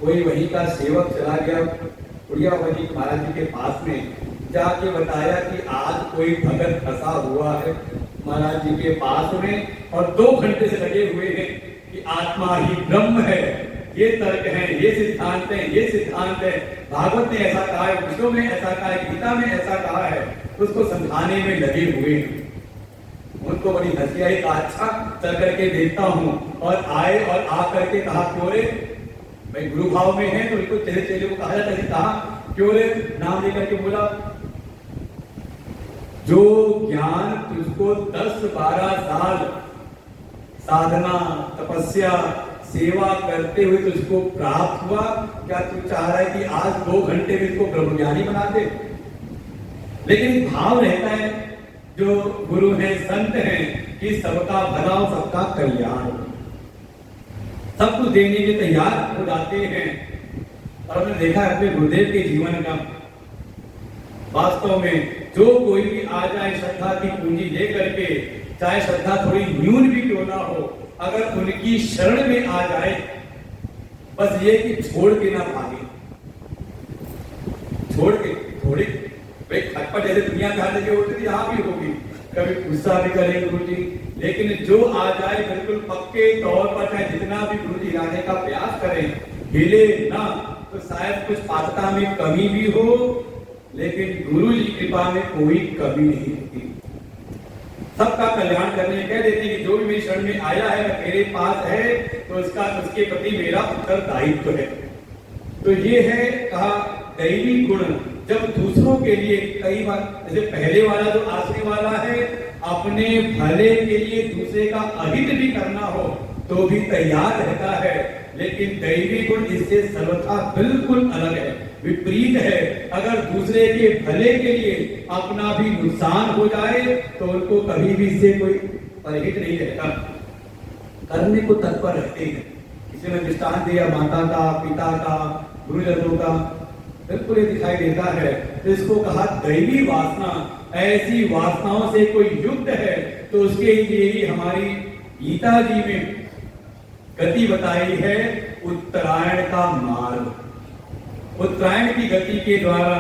कोई वहीं का सेवक चला गया उड़िया बाबा जी महाराज जी के पास में, जाके बताया कि आज कोई भगत फंसा हुआ है महाराज जी के पास में और 2 घंटे से लगे हुए हैं कि आत्मा ही ब्रह्म है, ये तर्क है, ये सिद्धांत है, ये सिद्धांत है, भागवत ने ऐसा कहा है, विष्णु ने ऐसा कहा है, गीता में ऐसा कहा है, उसको समझाने में लगे हुए हैं। उनको बड़ी हंसी आई, अच्छा चल करके देखता हूँ, और आए और आ करके कहा क्यों रे, भाई गुरु भाव में है तो उनको चेहरे चेहरे को कहा जाता है, कहा क्यों रे, नाम लेकर के बोला, जो ज्ञान तुझको 10-12 साल साधना तपस्या सेवा करते हुए तुझको प्राप्त हुआ, क्या तू चाह रहा है कि आज 2 घंटे में इसको ब्रह्मज्ञानी बना दे? लेकिन भाव रहता है जो गुरु हैं संत हैं कि सबका भला हो, सबका कल्याण हो, सब कुछ देने के तैयार हो जाते हैं। और हमने देखा है अपने गुरुदेव के जीवन का, वास्तव में जो कोई भी आ जाए श्रद्धा की पूंजी ले करके, चाहे श्रद्धा थोड़ी न्यून भी क्यों ना हो, अगर उनकी शरण में आ जाए, बस ये कि छोड़ के ना भागे, छोड़ के थोड़ी भाई खटपट जैसे दुनिया में हर जगह होती थी, यहाँ भी होगी, कभी गुस्सा भी करेंगे गुरु जी, लेकिन जो आ जाए बिल्कुल पक्के तौर पर, चाहे जितना भी गुरु जी लाने का प्रयास करें, हिले ना, तो शायद कुछ पात्रता में कमी भी हो, लेकिन गुरु जी कृपा में कोई कमी नहीं होती। सबका कल्याण करने कह देते हैं कि जो भी मेरी शरण में आया है, मेरे पास है, तो उसके प्रति मेरा उत्तरदायित्व है। तो ये है कहा दैवी गुण। जब दूसरों के लिए कई बार, जैसे पहले वाला जो आखिरी वाला है, अपने भले के लिए दूसरे का अहित भी करना हो तो भी तैयार रहता है, लेकिन दैवी गुण इससे सर्वथा बिल्कुल अलग है, विपरीत है। अगर दूसरे के भले के लिए अपना भी नुकसान हो जाए तो उनको कभी भी इससे कोई परिहित नहीं रहता, करने को तत्पर रहते हैं। किसी ने दृष्टांत दिया माता का, पिता का, गुरुजनों का, बिल्कुल ये दिखाई देता है। तो इसको कहा दैवी वासना। ऐसी वासनाओं से कोई युक्त है तो उसके लिए ही हमारी गीता जी में गति बताई है, उत्तरायण का मार्ग। उत्तरायण की गति के द्वारा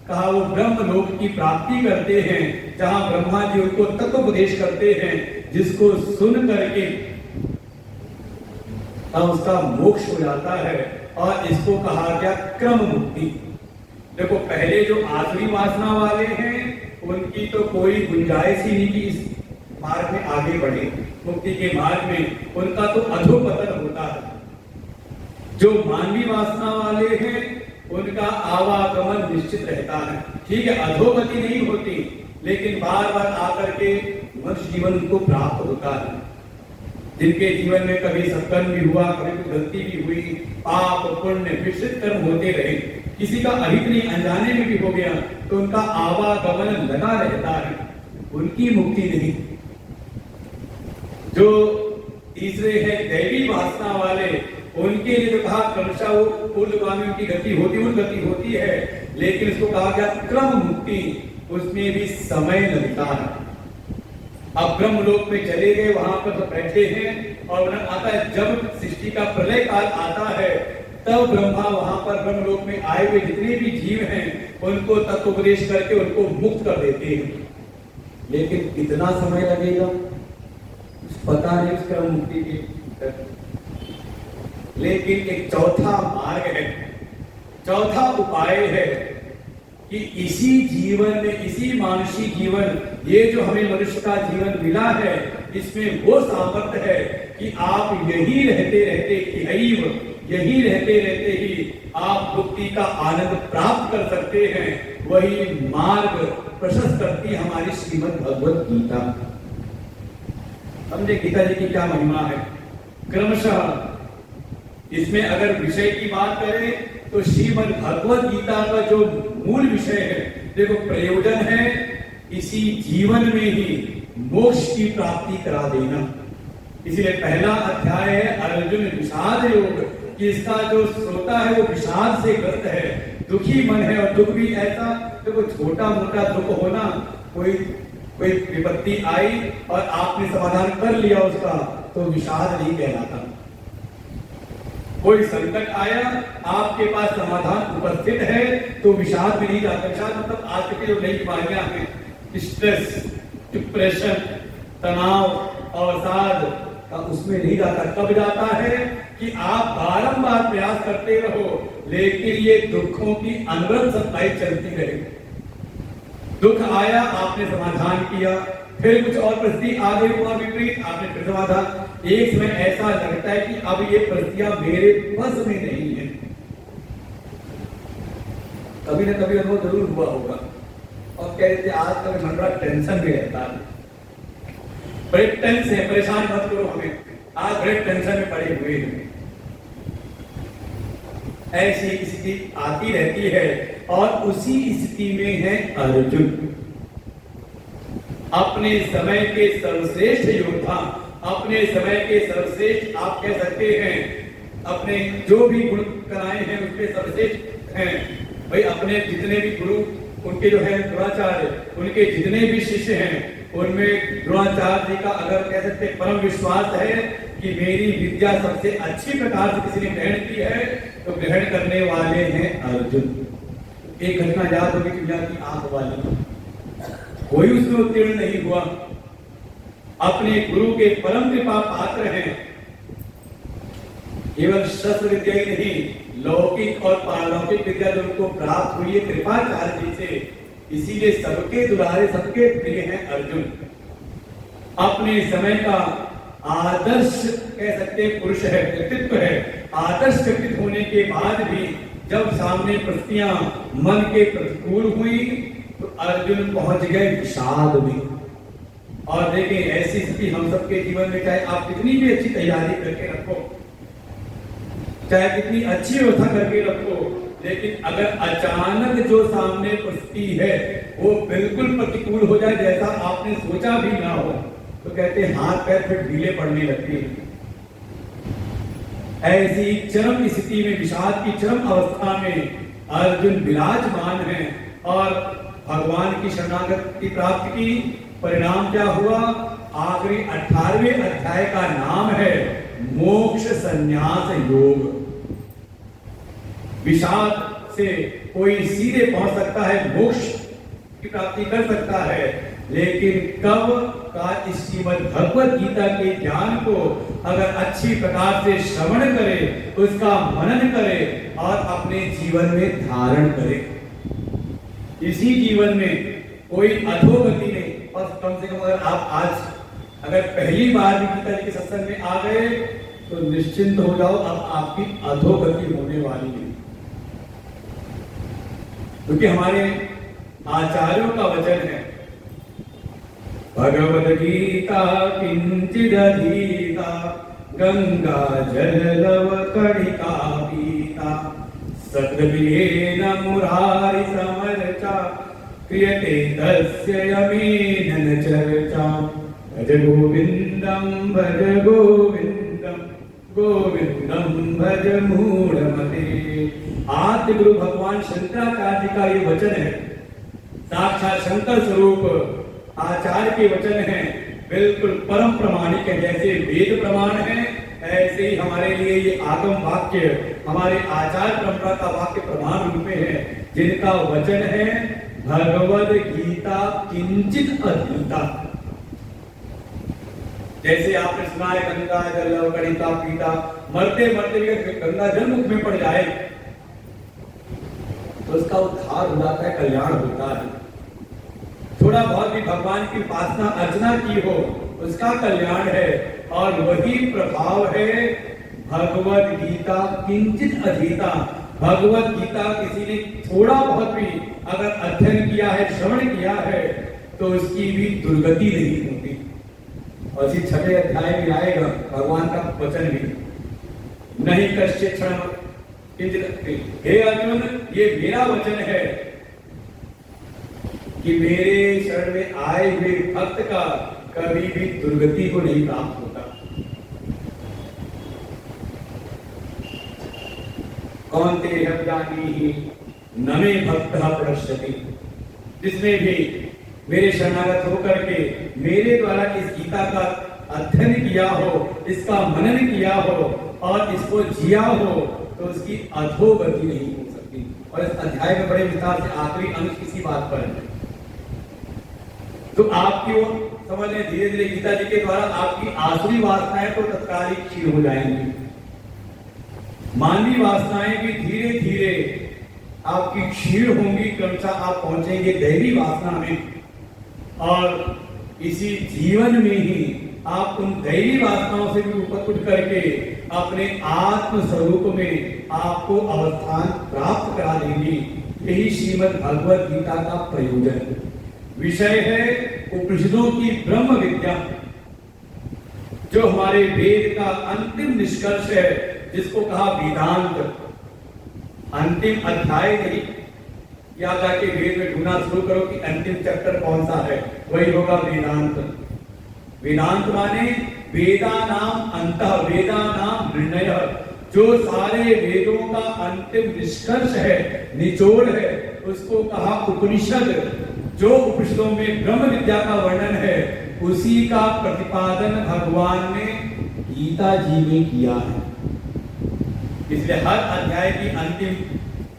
कहा वो ब्रह्म लोक की प्राप्ति करते हैं, जहां ब्रह्मा जी उनको तत्वोपदेश करते हैं, जिसको सुन करके उसका मोक्ष हो जाता है। और इसको कहा गया क्रम मुक्ति। देखो पहले जो आखिरी वासना वाले हैं उनकी तो कोई गुंजाइश ही नहीं कि इस मार्ग में आगे बढ़े, मुक्ति के मार्ग में उनका तो अधोपतन होता है। जो मानवीय वासना वाले हैं उनका आवागमन निश्चित रहता है। ठीक है, अधोगति नहीं होती, लेकिन बार बार आकर के मनुष्य जीवन उनको प्राप्त होता है। जिनके जीवन में कभी सत्कर्म भी हुआ, कभी कुछ गलती भी हुई, पाप पुण्य मिश्रित कर्म होते रहे, किसी का अहित नहीं अनजाने में भी हो गया, तो उनका आवागमन लगा रहता है, उनकी मुक्ति नहीं। जो तीसरे हैं दैवी वासना वाले, उनके लिए तो कहा क्रमशः वो ऊर्ध्वगामी उनकी गति होती है, लेकिन इसको कहा गया क्रम मुक्ति। उसमें भी समय लगता है। अब ब्रह्मलोक में चले गए, वहां पर तो बैठे हैं और वर्णन आता है जब सृष्टि का प्रलय काल आता है तब ब्रह्मा वहां पर ब्रह्मलोक में आए हुए जितने भी जीव हैं उनको तत्वोपदेश करके उनको मुक्त कर देते हैं। लेकिन कितना समय लगेगा पता नहीं उस क्रम मुक्ति के। लेकिन एक चौथा मार्ग है, चौथा उपाय है कि इसी जीवन में, इसी मानुषी जीवन, ये जो हमें मनुष्य का जीवन मिला है, इसमें वो सामर्थ्य है कि आप यही रहते रहते यही रहते रहते ही आप मुक्ति का आनंद प्राप्त कर सकते हैं। वही मार्ग प्रशस्त करती हमारी श्रीमद् भगवत गीता। हमने गीता जी की क्या महिमा है। क्रमशः इसमें अगर विषय की बात करें तो श्रीमद् भगवत गीता का जो मूल विषय है, देखो प्रयोजन है इसी जीवन में ही मोक्ष की प्राप्ति करा देना। इसलिए पहला अध्याय है अर्जुन विषाद योग, कि इसका जो श्रोता है वो विषाद से ग्रस्त है, दुखी मन है। और दुख भी ऐसा, देखो छोटा मोटा दुख होना, कोई विपत्ति आई और आपने समाधान कर लिया उसका, तो विषाद नहीं कहलाता। कोई संकट आया, आपके पास समाधान उपस्थित है, तो विषाद में नहीं जाता। विषाद मतलब आज के जो नई बीमारियां हैं, स्ट्रेस, डिप्रेशन, तनाव, अवसाद, उसमें नहीं जाता। कब जाता है कि आप बारंबार प्रयास करते रहो, लेकिन ये दुखों की अनवरत सप्लाई चलती रहे। दुख आया, आपने समाधान किया, फिर कुछ और परिस्थिति आ गई और विपरीत, आपने फिर समाधान। एक समय ऐसा लगता है कि अब ये परिस्थितियां मेरे बस में नहीं है। कभी ना कभी अनुभव जरूर हुआ होगा। और कह रहे थे आज कल मन बड़ा टेंशन में रहता है, बड़े टेंशन है, परेशान मत करो हमें, आज बड़े टेंशन में पड़े हुए हैं। ऐसी स्थिति आती रहती है और उसी स्थिति में है अर्जुन, अपने समय के सर्वश्रेष्ठ योद्धा, अपने समय के सर्वश्रेष्ठ आप कह सकते हैं, अपने जो भी गुण कराए हैं उसके सर्वश्रेष्ठ हैं भाई। अपने जितने भी गुरु उनके जो है द्रोणाचार्य, उनके जितने भी शिष्य हैं उनमें द्रोणाचार्य जी का अगर कह सकते परम विश्वास है कि मेरी विद्या सबसे अच्छी प्रकार से किसी ने ग्रहण की है, तो ग्रहण करने वाले हैं अर्जुन। एक घटना याद होगी दुनिया की आंख वाली, कोई उसमें उत्तीर्ण नहीं हुआ, अपने गुरु के परम कृपा पात्र हैं। केवल शस्त्र विद्या ही नहीं, लौकिक और पारलौकिक विद्या जो उनको प्राप्त हुई है कृपाचार्य जी से, इसीलिए सबके दुलारे, सबके प्रिय हैं अर्जुन। अपने समय का आदर्श कह सकते हैं पुरुष है, व्यक्तित्व है। आदर्श व्यक्तित्व होने के बाद भी जब सामने परिस्थितियां मन के प्रतिकूल हुई तो अर्जुन पहुंच गए विषाद में। और देखें ऐसी स्थिति हम सबके जीवन में, चाहे आप कितनी भी अच्छी तैयारी करके रखो, चाहे कितनी अच्छी व्यवस्था करके रखो, लेकिन अगर अचानक जो सामने परिस्थिति है वो बिल्कुल प्रतिकूल हो जाए, जैसा आपने सोचा भी ना हो, तो कहते हैं हाथ पैर फिर ढीले पड़ने लगते हैं। ऐसी चरम स्थिति में, विषाद की चरम अवस्था में अर्जुन विराजमान है और भगवान की शरणागति प्राप्त की। परिणाम क्या हुआ? आखिरी 18वें अध्याय का नाम है मोक्ष संन्यास योग। विषाद से कोई सीधे पहुंच सकता है, मोक्ष की प्राप्ति कर सकता है, लेकिन कब का इस श्रीमद् भगवत गीता के ज्ञान को अगर अच्छी प्रकार से श्रवण करे, उसका मनन करे और अपने जीवन में धारण करे। इसी जीवन में कोई अधोगति नहीं। और कम से कम अगर आप आज अगर पहली बार भी गीता जी के सत्संग में आ गए तो निश्चिंत हो जाओ, अब आपकी अधोगति होने वाली है। क्योंकि हमारे आचार्यों का वचन है, भगवद गीता किंचिदधीता गंगा जललव कणिका पीता सद्गुणेन मुरारि समर्चा क्रियते तस्य यमेन चर्चा भज गोविंदम गोविंदम भज मूढ़मते। आद्य गुरु भगवान शंकराचार्य जी का ये वचन है, साक्षात शंकर स्वरूप आचार्य के वचन है, बिल्कुल परम प्रमाणिक है। जैसे वेद प्रमाण है, ऐसे ही हमारे लिए ये आगम वाक्य हमारे आचार्य परंपरा का वाक्य प्रमाण रूप में है, जिनका वचन है भगवद गीता किंचित अधीता। जैसे आपने सुना है गंगा जल कणिका पीता, मरते मरते भी गंगा जल मुख में पड़ जाए तो उसका उद्धार हो जाता है, कल्याण होता है। थोड़ा बहुत भी भगवान की उपासना अर्चना की हो, उसका कल्याण है। और वही प्रभाव है भगवद गीता किंचित अधीता। भगवत गीता किसी ने थोड़ा बहुत भी अगर अध्ययन किया है, श्रवण किया है, तो उसकी भी दुर्गति नहीं होती। और इसी 6वें अध्याय में आएगा भगवान का वचन भी, नहीं कश्चित् क्षण किंचित। हे अर्जुन, ये मेरा वचन है कि मेरे शरण में आए हुए भक्त का कभी भी दुर्गति को नहीं प्राप्त होता। कौन्तेय जानीहि न मे भक्तः प्रणश्यति। जिसने भी मेरे शरणागत होकर के मेरे द्वारा इस गीता का अध्ययन किया हो, इसका मनन किया हो और इसको जिया हो, तो उसकी अधोगति नहीं हो सकती। और इस अध्याय में बड़े विस्तार से आखिरी अंश इसी बात पर है। तो आपकी वो समझ लें, धीरे धीरे गीता जी के द्वारा आपकी आसुरी वासनाएं तो तत्काल ही क्षीण हो जाएंगी, मानवीय वासनाएं भी धीरे धीरे आपकी क्षीण होंगी, क्रमशः आप पहुंचेंगे दैवी वासना में। और इसी जीवन में ही आप उन दैवी वासनाओं से भी ऊपर उठ करके अपने आत्म स्वरूप में आपको अवस्थान प्राप्त करा देंगी। यही श्रीमद् भगवत गीता का प्रयोजन विषय है। उपनिषदों की ब्रह्म विद्या, जो हमारे वेद का अंतिम निष्कर्ष है, जिसको कहा वेदांत। अंतिम अध्याय नहीं, या जाके वेद में ढूंढना शुरू करो कि अंतिम चैप्टर कौन सा है, वही होगा वेदांत। वेदांत माने वेदा नाम अंतः, वेदा नाम निर्णय। जो सारे वेदों का अंतिम निष्कर्ष है, निचोड़ है, उसको कहा उपनिषद। जो उपनिषदों में ब्रह्म विद्या का वर्णन है, उसी का प्रतिपादन भगवान ने गीता जी में किया है। इसलिए हर अध्याय की अंतिम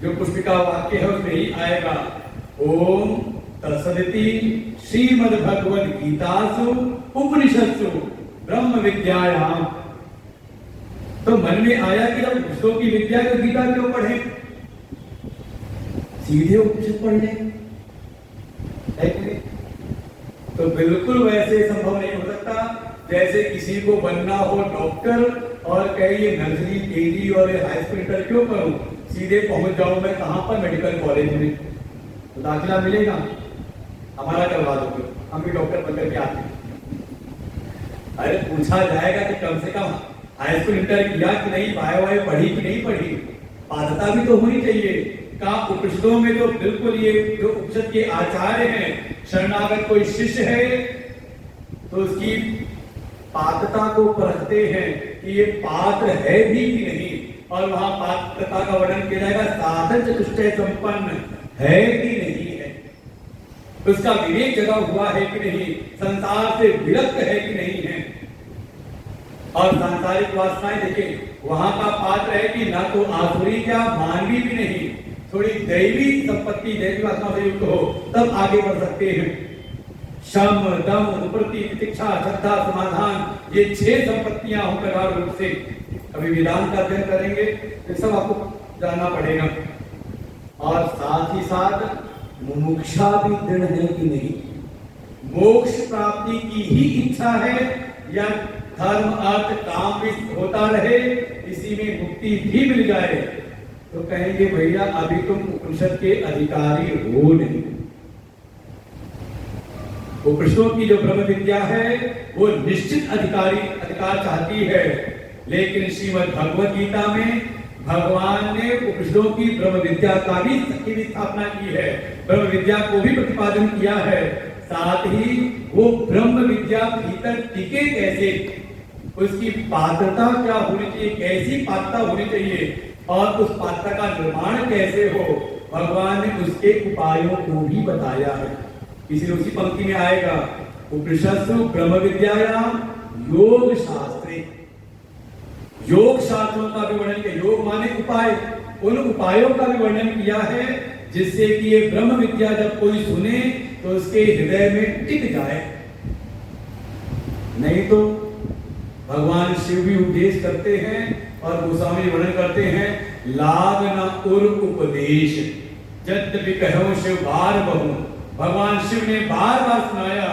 जो पुष्पिका वाक्य है उसमें ही आएगा, ओम तत्सदिति श्रीमद् भगवद गीतासु उपनिषत्सु ब्रह्म विद्यायाम। तो मन में आया कि जब उपनिषदों की विद्या को गीता क्यों पढ़े, सीधे उपनिषद पढ़ लें। तो बिल्कुल वैसे संभव नहीं हो सकता। जैसे किसी को बनना हो डॉक्टर और कहिए नर्सरी केजी और हाई स्कूल इंटर क्यों करूं, सीधे पहुंच जाऊं मैं कहां पर, मेडिकल कॉलेज में, तो दाखिला मिलेगा, हमारा करवा दोगे, हम भी डॉक्टर बनकर के आते हैं। अरे पूछा जाएगा कि कम से कम हाई स्कूल इंटर किया कि नहीं, बायो वायो पढ़ी कि नहीं पढ़ी, पात्रता भी तो होनी चाहिए। का उपनिषदों में तो बिल्कुल ये जो उपनिषद के आचार्य हैं, शरणागत कोई शिष्य है तो उसकी पात्रता को परखते हैं कि ये पात्र है भी कि नहीं, और वहां पात्रता का वर्णन किया जाएगा साधन चतुष्टय संपन्न है कि नहीं है, उसका विवेक जगा हुआ है कि नहीं, संसार से विरक्त है कि नहीं है। और सांसारिक वासनाएं देखिए, वहां का पात्र है कि ना तो आसुरी क्या मानवी भी नहीं, थोड़ी दैवी संपत्ति दैवी वासना से युक्त हो तब आगे बढ़ सकते हैं। शम दम उपरति प्रतीक्षा श्रद्धा समाधान, ये 6 संपत्तियां हो प्रकार रूप से, अभी वेदांत का अध्ययन करेंगे तो सब आपको जानना पड़ेगा। और साथ ही साथ मुमुक्षा भी दृढ़ है कि नहीं, मोक्ष प्राप्ति की ही इच्छा है या धर्म अर्थ काम भी होता रहे, इसी में मुक्ति भी मिल जाए, तो कहेंगे भैया अभी तुम उपनिषद के अधिकारी हो नहीं। उपनिषदों की जो ब्रह्म विद्या है वो निश्चित अधिकार चाहती है, लेकिन श्रीमद् भगवद गीता में भगवान ने उपनिषदों की ब्रह्म विद्या का भी स्थापना की है, ब्रह्म विद्या को भी प्रतिपादन किया है। साथ ही वो ब्रह्म विद्या भीतर टिके कैसे, उसकी पात्रता क्या होनी चाहिए, कैसी पात्रता होनी चाहिए, और उस पात्रता का निर्माण कैसे हो, भगवान ने उसके उपायों को भी बताया है। इसी उसी पंक्ति में आएगा उपनिषत्सु ब्रह्म विद्यायाम योग शास्त्रे, योग शास्त्रों का भी वर्णन किया, योग माने उपाय, उन उपायों का भी वर्णन किया है जिससे कि ये ब्रह्म विद्या जब कोई सुने तो उसके हृदय में टिक जाए। नहीं तो भगवान शिव भी उपदेश करते हैं और गोस्वामी वर्णन करते हैं, लाग न उर उपदेश यद्यपि कहो शिव बार बहु, भगवान शिव ने बार बार सुनाया,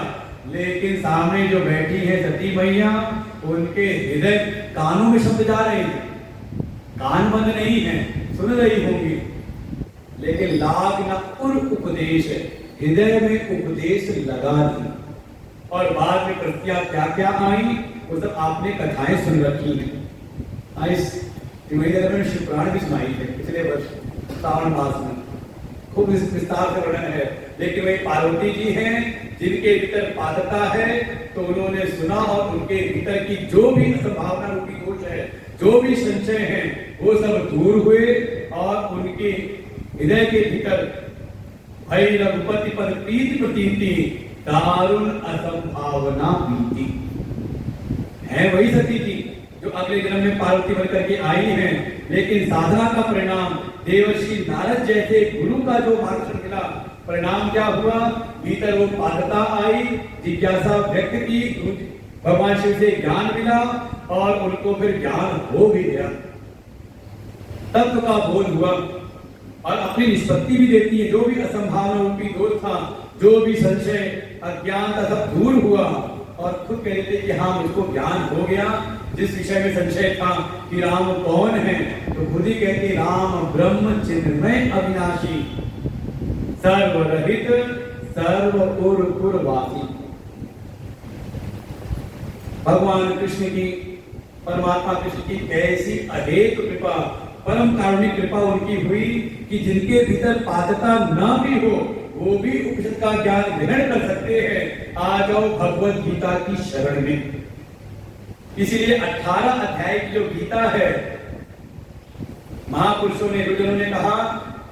लेकिन सामने जो बैठी है सती मैया, उनके हृदय कानों में शब्द जा रहे थे, कान बंद नहीं है, सुन रही होंगी, लेकिन लाग न उर उपदेश, हृदय में उपदेश लगा नहीं। और बाद में कृतियां क्या क्या आई वो सब आपने कथाएं सुन रखी हैं। इस में शिवपुराण भी सुनाई है पिछले वर्ष सावन मास में, खूब विस्तार से वर्णन है। लेकिन वही पार्वती जी हैं जिनके भीतर पात्रता है, तो उन्होंने सुना और उनके भीतर की जो भी संभावना रूपी दोष है, जो भी संशय है, वो सब दूर हुए और उनके हृदय के भीतर भय रघुपति पद प्रीति प्रतीति दारुण असंभावना बीती है। वही सती जी जो अगले जन्म में पार्वती बनकर के आई हैं, लेकिन साधना का परिणाम देवर्षि नारद जैसे गुरु का जो मार्गदर्शन मिला, परिणाम क्या हुआ, भीतर वो पात्रता आई, जिज्ञासा व्यक्त की, भगवान शिव से ज्ञान मिला और उनको फिर ज्ञान हो भी गया, तत्व का बोध हुआ और अपनी निष्पत्ति भी देती है। जो भी असंभावना रूपी दोष था, जो भी संशय अज्ञान था, सब दूर हुआ और खुद कहते कि हाँ मुझको ज्ञान हो गया। जिस विषय में संशय था कि राम कौन है, तो खुद ही कहते राम ब्रह्म चिन्मय अविनाशी सर्वरहित सर्वपुरवासी। भगवान कृष्ण की, परमात्मा कृष्ण की कैसी अहेतु कृपा, परम कारुणिक कृपा उनकी हुई कि जिनके भीतर पात्रता न भी हो वो भी उपनिषद का ज्ञान ग्रहण कर सकते हैं। आ जाओ भगवत गीता की शरण में। इसीलिए 18 अध्याय की जो गीता है, महापुरुषों ने, गुरुजनों ने कहा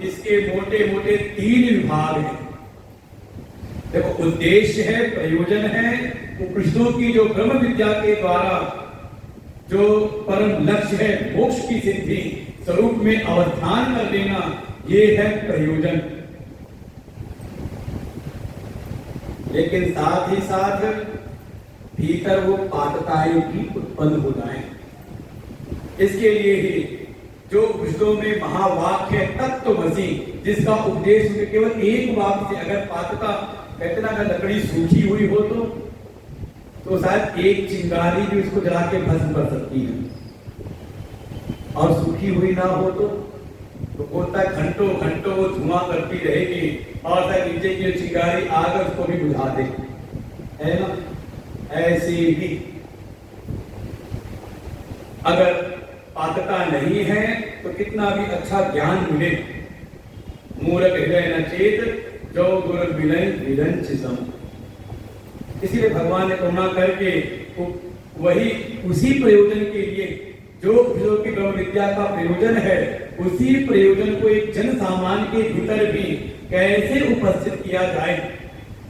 इसके मोटे मोटे 3 विभाग हैं। देखो, उद्देश्य है, प्रयोजन है, उपनिषदों की जो ब्रह्म विद्या के द्वारा जो परम लक्ष्य है मोक्ष की सिद्धि स्वरूप में अवस्थान कर लेना, ये है प्रयोजन। लेकिन साथ ही साथ भीतर वो पात्रताएं भी उत्पन्न हो जाए, इसके लिए ही जो उपनिषदों में महावाक्य तत्वमसि, जिसका उपदेश केवल एक वाक्य से, अगर पात्रता कहते ना, अगर लकड़ी सूखी हुई हो तो तो शायद एक चिंगारी भी उसको जला के भस्म कर सकती है, और सूखी हुई ना हो तो बोलता है घंटों घंटों वो धुआं करती रहेगी और शायद नीचे की जो चिंगारी आग उसको भी बुझा दे, है ना। ऐसे ही अगर पात्रता नहीं है तो कितना भी अच्छा ज्ञान मिले, मूर्ख हृदय न चेत जो गुरु विनय विरंच सम। इसीलिए भगवान ने करुणा करके वही उसी प्रयोजन के लिए जो की ब्रह्म विद्या का प्रयोजन है, उसी प्रयोजन को एक जन सामान्य के भीतर भी कैसे उपस्थित किया जाए,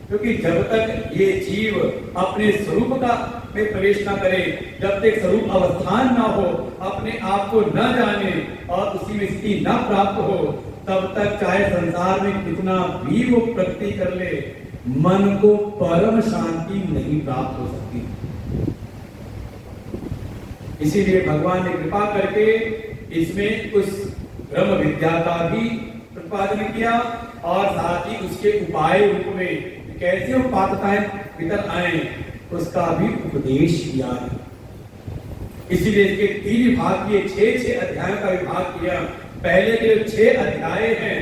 क्योंकि जब तक ये जीव अपने स्वरूप का में प्रवेश न करे, जब तक स्वरूप अवस्थान न हो, अपने आप को न जाने और उसी में स्थिति न प्राप्त हो, तब तक चाहे संसार में कितना भी वो प्रगति कर ले, मन को परम शांति नहीं प्राप्त हो सकती। इसीलिए भगवान ने कृपा करके इसमें उस ब्रह्म विद्या का भी प्रतिपादन किया और साथ ही उसके उपाय रूप में कैसे वो पात्रताएं भीतर आए उसका भी उपदेश किया है। इसीलिए इसके 3 विभाग किए, 6 अध्यायों का विभाग किया। पहले के 6 अध्याय हैं,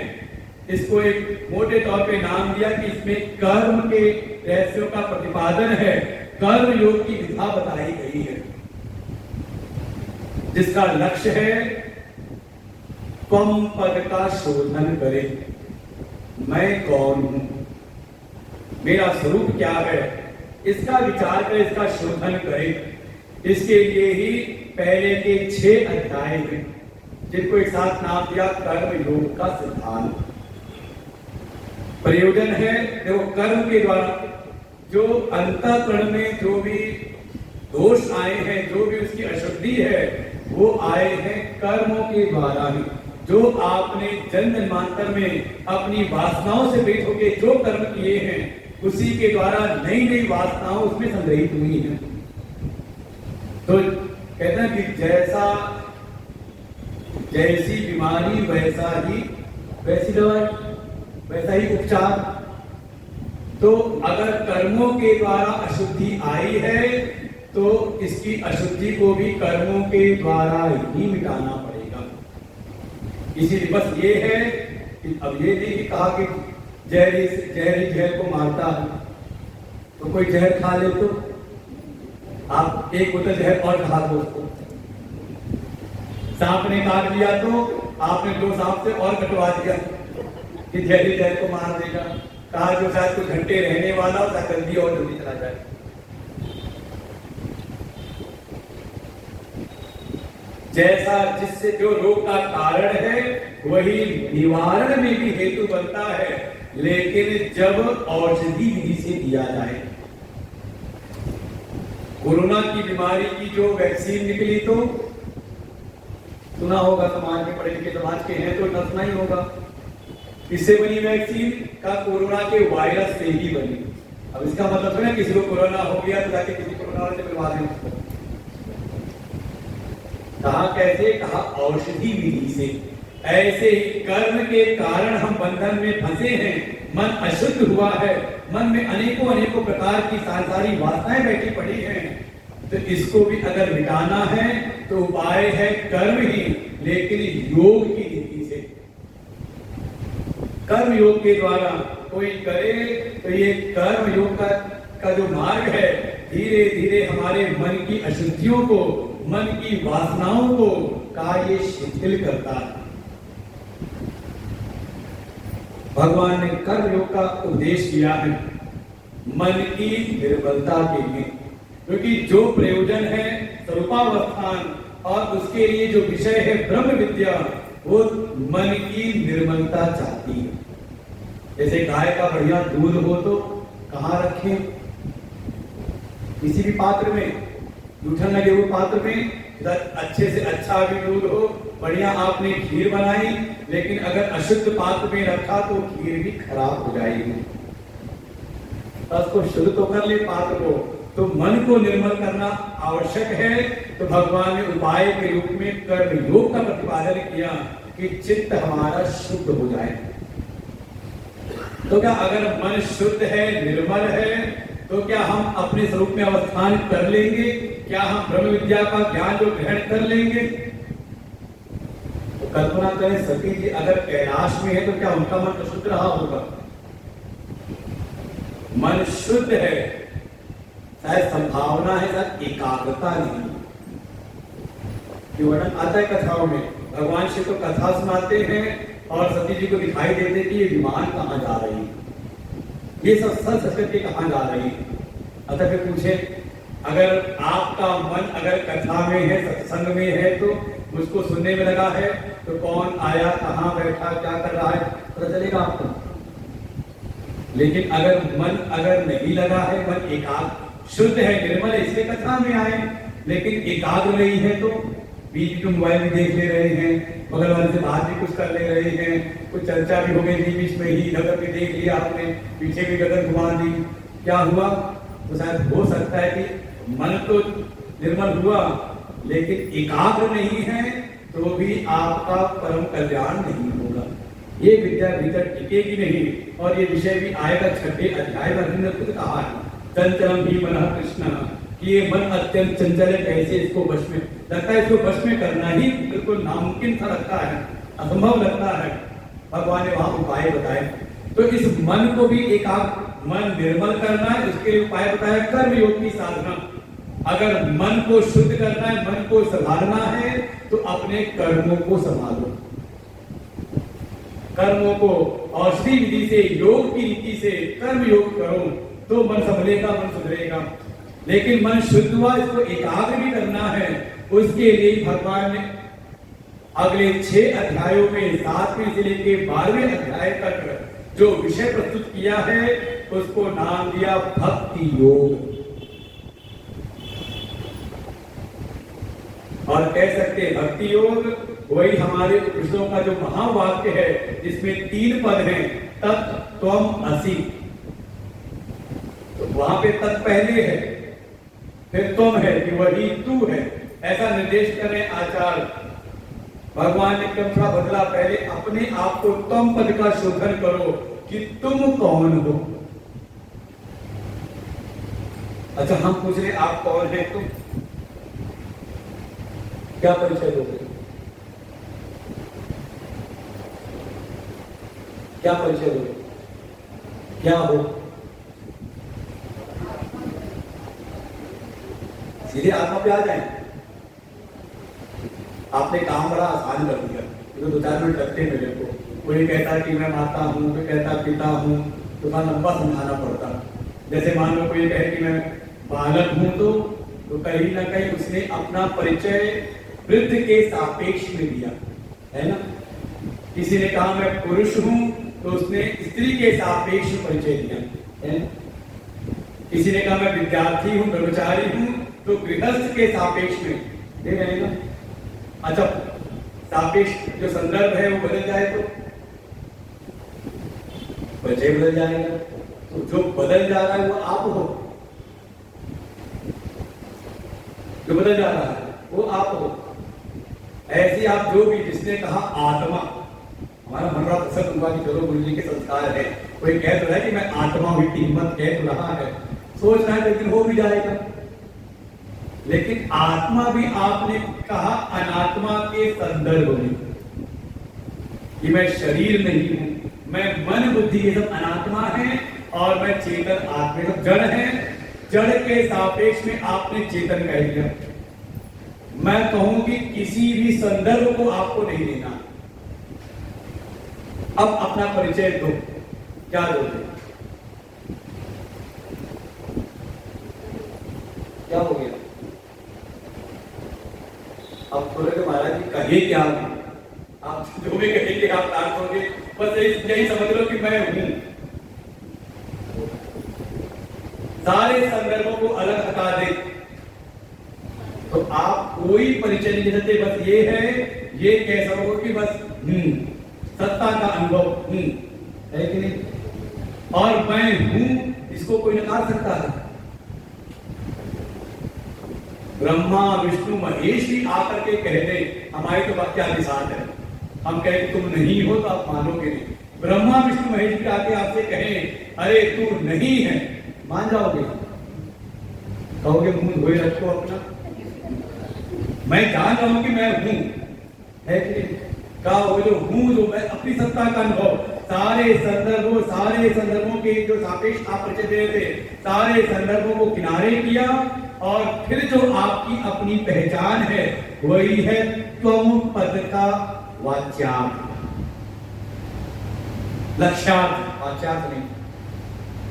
इसको एक मोटे तौर पे नाम दिया कि इसमें कर्म के रहस्यों का प्रतिपादन है, कर्म योग की विधा बताई गई है, जिसका लक्ष्य है त्वम पद का शोधन करे। मैं कौन हूं, मेरा स्वरूप क्या है, इसका विचार कर, इसका शोधन करें। इसके लिए ही पहले के 6 अध्याय हैं, जिनको एक साथ नाम दिया कर्म योग का सिद्धांत। प्रयोजन है देखो, कर्म के द्वारा जो अंतःकरण में जो भी दोष आए हैं, जो भी उसकी अशुद्धि है, वो आए हैं कर्मों के द्वारा ही। जो आपने जन्म जन्मांतर में अपनी वासनाओं से प्रेरित होकर जो कर्म किए हैं, उसी के द्वारा नई नई वासनाओं उसमें संग्रहित हुई हैं। तो कहते हैं कि जैसी बीमारी वैसी दवाई, वैसा ही उपचार। तो अगर कर्मों के द्वारा अशुद्धि आई है तो इसकी अशुद्धि को भी कर्मों के द्वारा ही मिटाना पड़ेगा। इसीलिए बस ये है कि अब ये नहीं कहा कि जहरी जहर को मारता है, तो कोई जहर खा ले तो आप एक बोतल जहर और खा दो उसको। सांप ने काट लिया तो आपने 2 सांप से और कटवा दिया कि जहरी जहर को मार देगा। कहा जो शायद कुछ घंटे रहने वाला हो, जल्दी और जल्दी चला जाए। जैसा जिससे जो रोग का कारण है वही निवारण में भी हेतु बनता है, लेकिन जब औषधि विधि से दिया जाए। कोरोना की बीमारी की जो वैक्सीन निकली, तो सुना होगा, समाज में पढ़े लिखे समाज के हैं तो सुना ही होगा। किससे बनी वैक्सीन? का कोरोना के वायरस से ही बनी। अब इसका मतलब है ना किसी को कोरोना हो गया तो जाके किसी कोरोना से मिलवा दें। कहा कैसे? कहा औषधि विधि से। ऐसे ही कर्म के कारण हम बंधन में फंसे हैं, मन अशुद्ध हुआ है, मन में अनेकों प्रकार की सांसारिक वासनाएं बैठी पड़ी हैं। तो इसको भी अगर मिटाना है तो उपाय है कर्म ही, लेकिन योग की रीति से। कर्म योग के द्वारा कोई करे तो ये कर्म योग का जो मार्ग है, धीरे धीरे हमारे मन की अशुद्धियों को, मन की वासनाओं को का ये शिथिल करता है। भगवान ने कर्म योग का उपदेश किया है मन की निर्बलता के लिए, क्योंकि जो प्रयोजन है स्वरूपावस्थान और उसके लिए जो विषय है ब्रह्म विद्या, वो मन की निर्मलता चाहती है। जैसे गाय का बढ़िया दूध हो तो कहाँ रखें? किसी भी पात्र में, जूठन लगे हुए पात्र में अच्छे से अच्छा भी दूध हो, बढ़िया आपने खीर बनाई, लेकिन अगर अशुद्ध पात्र में रखा तो खीर भी खराब हो जाएगी। तो उसको शुद्ध तो कर ले पात्र को, तो मन को निर्मल करना आवश्यक है। तो भगवान ने उपाय के रूप में कर्म योग का प्रतिपादन किया कि चित्त हमारा शुद्ध हो जाए। तो क्या अगर मन शुद्ध है, निर्मल है, तो क्या हम अपने स्वरूप में अवस्थान कर लेंगे? क्या हम ब्रह्म विद्या का ज्ञान जो ग्रहण कर लेंगे? तो कल्पना करें सती जी अगर कैलाश में है तो क्या उनका मन तो शुद्ध रहा होगा? मन शुद्ध है, शायद संभावना है, शायद एकाग्रता नहीं। वर्णन आता है कथाओं में, भगवान शिव को कथा सुनाते हैं और सती जी को दिखाई देते कि ये विमान कहाँ जा रही है, ये सब सच सच करके कहाँ जा रही है। अतः फिर पूछे, अगर आपका मन अगर कथा में है, सत्संग में है, तो मुझको सुनने में लगा है, तो कौन आया, कहाँ बैठा, क्या कर रहा है, पता चलेगा आपको। लेकिन अगर मन अगर नहीं लगा है, मन एकाग्र शुद्ध है, निर्मल है, इसलिए कथा में आए, लेकिन एकाग्र नहीं है तो बीच में मोबाइल भी देख ले रहे हैं, बगल वाले से बात भी कुछ कर ले रहे हैं, कुछ चर्चा भी हो गई थी बीच में ही, नगर भी देख लिया आपने, पीछे भी गदर घुमा दी, क्या हुआ? तो शायद हो सकता है कि मन तो निर्मल हुआ लेकिन एकाग्र नहीं है, तो भी आपका परम कल्याण नहीं होगा। ये विद्या भीतर टिकेगी नहीं। और ये विषय भी आएगा 6ठे अध्याय में खुद कहा है, चंचलम ही मन कृष्ण, कि ये मन अत्यंत चंचल है, कैसे इसको वश में, लगता है इसको वश में करना ही बिल्कुल नामुमकिन सा लगता है, असंभव लगता है। भगवान ने वहां उपाय बताए, तो इस मन को भी एकाग्र, मन निर्मल करना है, उसके लिए उपाय बताया कर्म योग की साधना। अगर मन को शुद्ध करना है, मन को संभालना है, तो अपने कर्मों को संभालो, कर्मों को औषधि विधि से, योग की रीति से कर्म योग करो, तो मन संभलेगा, मन सुधरेगा। लेकिन मन शुद्ध हुआ, इसको एकाग्र भी करना है, उसके लिए भगवान ने अगले 6 अध्यायों में 7वें से लेकर 12वें अध्याय तक जो विषय प्रस्तुत किया है, उसको नाम दिया भक्ति योग। और कह सकते भक्ति योग वही हमारे उपनिषदों का जो महावाक्य है, जिसमें 3 पद हैं, तत् त्वम असि। तो वहां पे तत् पहले है, फिर तुम है कि वही तू है, ऐसा निर्देश करें आचार्य। भगवान ने क्रम थोड़ा बदला, पहले अपने आप को तुम पद का शोधन करो कि तुम कौन हो। अच्छा, हम पूछ रहे आप कौन है? तुम क्या परिचय दोगे? क्या परिचय दोगे? क्या हो? सीधे आत्मा पे आ जाए। आपने काम बड़ा आसान कर दिया, तो 2-4 मिनट लगते मेरे को। कोई कहता कि मैं माता हूँ, कोई कहता पिता हूँ, तो थोड़ा लंबा समझाना पड़ता। जैसे मान लो कोई कहे कि मैं बालक हूँ, तो कहीं ना कहीं उसने अपना परिचय वृद्ध के सापेक्ष में दिया है ना। किसी ने कहा मैं पुरुष हूँ, तो उसने स्त्री के सापेक्ष परिचय दिया है। किसी ने कहा मैं विद्यार्थी हूँ, ब्रह्मचारी हूँ, तो गृहस्थ के सापेक्ष में दे रहे ना। अच्छा, सापेक्ष जो संदर्भ है वो बदल जाए तो परिचय बदल जाएगा। तो जो बदल जा रहा है वो आप हो, जो बदल जा रहा है वो आप हो। ऐसे आप जो भी, जिसने कहा आत्मा, हमारा मन रहा प्रसन्न हुआ कि चलो गुरु जी के संस्कार है, कोई कह तो रहा है कि मैं आत्मा हुई, हिम्मत कह तो रहा है, सोच रहा है, लेकिन हो भी जाएगा। लेकिन आत्मा भी आपने कहा अनात्मा के संदर्भ में, कि मैं शरीर नहीं हूं, मैं मन बुद्धि, ये सब अनात्मा है, और मैं चेतन आत्मा, सब जड़ है। जड़ के सापेक्ष में आपने चेतन कह दिया। मैं कहूं कि किसी भी संदर्भ को आपको नहीं देना। अब अपना परिचय दो, क्या दोगे? क्या हो गया? अब बोले महाराज जी कहिए क्या? आप जो भी कहेंगे आप तार दोगे, बस यही समझ लो कि मैं हूं। सारे संदर्भों को अलग हटा दे तो आप कोई परिचय नहीं दे सकते। बस ये है, ये कह सको कि बस सत्ता का अनुभव है कि नहीं, और मैं हूं, इसको कोई नकार सकता है? ब्रह्मा विष्णु महेश भी आकर के कह दे, हमारी तो बात क्या निशान है, हम कहे कि तुम नहीं हो तो आप मानोगे नहीं। ब्रह्मा विष्णु महेश भी आके आपसे कहें अरे तू नहीं है, मान जाओगे? कहोगे मुंह धोए रखो अपना, मैं जान रहा हूं कि मैं हूं, है कि नहीं? कहा वो जो हूं, जो मैं अपनी सत्ता का अनुभव, सारे संदर्भों के जो सापेक्ष आप परिचय दे रहे थे, सारे संदर्भों को किनारे किया और फिर जो आपकी अपनी पहचान है वही है त्वम पद का वाच्यार्थ, लक्ष्यार्थ, वाच्यार्थ नहीं।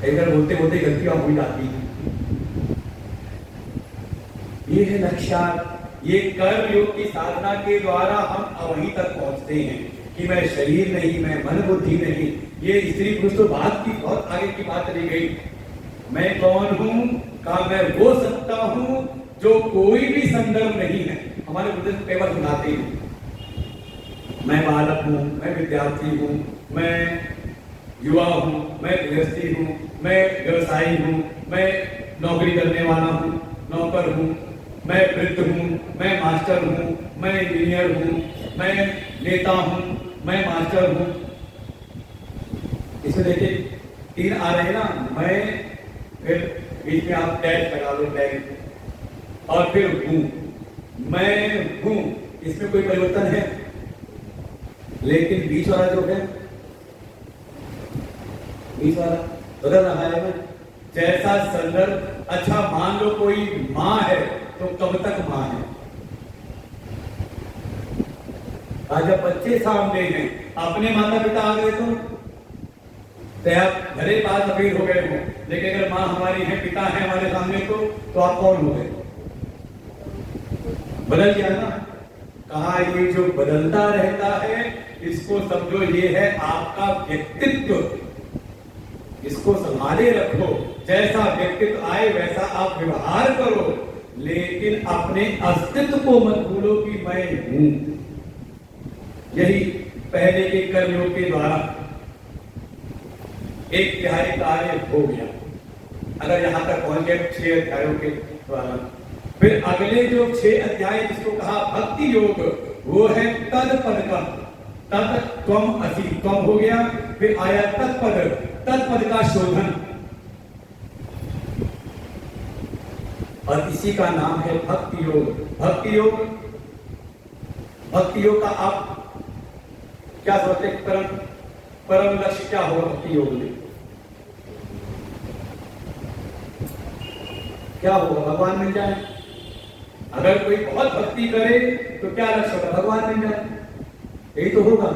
इधर बोलते बोलते गलतियां हो जाती हैं। ये है लक्ष्यार्थ। ये कर्म योग की साधना के द्वारा हम वहीं तक पहुंचते हैं कि मैं शरीर नहीं, मैं मन बुद्धि नहीं। ये स्त्री पुरुष तो बात की बहुत आगे की बात चली गई। मैं कौन हूं? कहा मैं वो सत्ता हूं जो कोई भी संदर्भ नहीं है। हमारे बुद्ध पेपर सुनाते हैं, मैं बालक हूं, मैं विद्यार्थी हूं, मैं युवा हूं, मैं गृहस्थी हूं, मैं व्यवसायी हूं, मैं नौकरी करने वाला हूं, नौकर हूं, मैं वृद्ध हूं, मैं मास्टर हूं, मैं इंजीनियर हूं, मैं नेता हूं, मैं मास्टर हूं। इसमें देखिए 3 आ रहे हैं ना, मैं, फिर बीच में आप टैग लगा लो, टैग, और फिर हूं, मैं हूं। इसमें कोई परिवर्तन है? लेकिन बीच वाला जो है, बीच वाला बदल रहा है ना। जैसा संदर्भ, अच्छा मान लो कोई माँ है तो कब तक माँ है? आज जब बच्चे सामने हैं, अपने माता पिता आ गए तो आप भले बात अभी हो गए हो, लेकिन अगर माँ हमारी है, पिता है हमारे सामने, तो आप कौन हो गए? बदल गया ना। कहा ये जो बदलता रहता है इसको समझो ये है आपका व्यक्तित्व। इसको संभाले रखो, जैसा व्यक्तित्व आए वैसा आप व्यवहार करो, लेकिन अपने अस्तित्व को मत भूलो कि मैं हूं। यही पहले के कर्मयोग के द्वारा एक तिहाई कार्य हो गया। अगर यहां तक पहुंच गए 6 अध्यायों के द्वारा, फिर अगले जो 6 अध्याय जिसको कहा भक्ति योग, वो है तद पद का। तद त्वम असि, त्वम हो गया, फिर आया तत्पद, तत्पद का शोधन, और इसी का नाम है भक्ति योग। भक्ति योग, भक्ति योग का आप क्या सोचते हैं? परम लक्ष्य क्या होगा भक्ति योग में? क्या होगा? भगवान मिल जाए। अगर कोई बहुत भक्ति करे तो क्या लक्ष्य होगा? भगवान मिल जाए, यही तो होगा।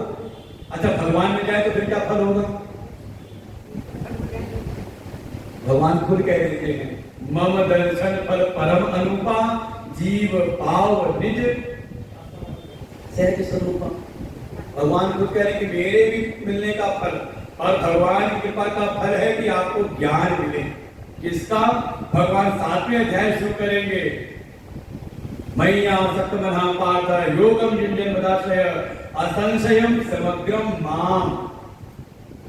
अच्छा भगवान मिल जाए तो फिर क्या फल होगा? भगवान खुद कह देते हैं, मम दर्शन फल परम अनुपा, जीव पाव निज सहज स्वरूपा। भगवान खुद कह रहे कि मेरे भी मिलने का फल, और भगवान की कृपा का फल है कि आपको ज्ञान मिले। किसका? भगवान 7वें अध्याय शुरू करेंगे, मय्या सप्तमना पार्थ योगम युञ्जन मदाश्रय असंशयम समग्रम माम।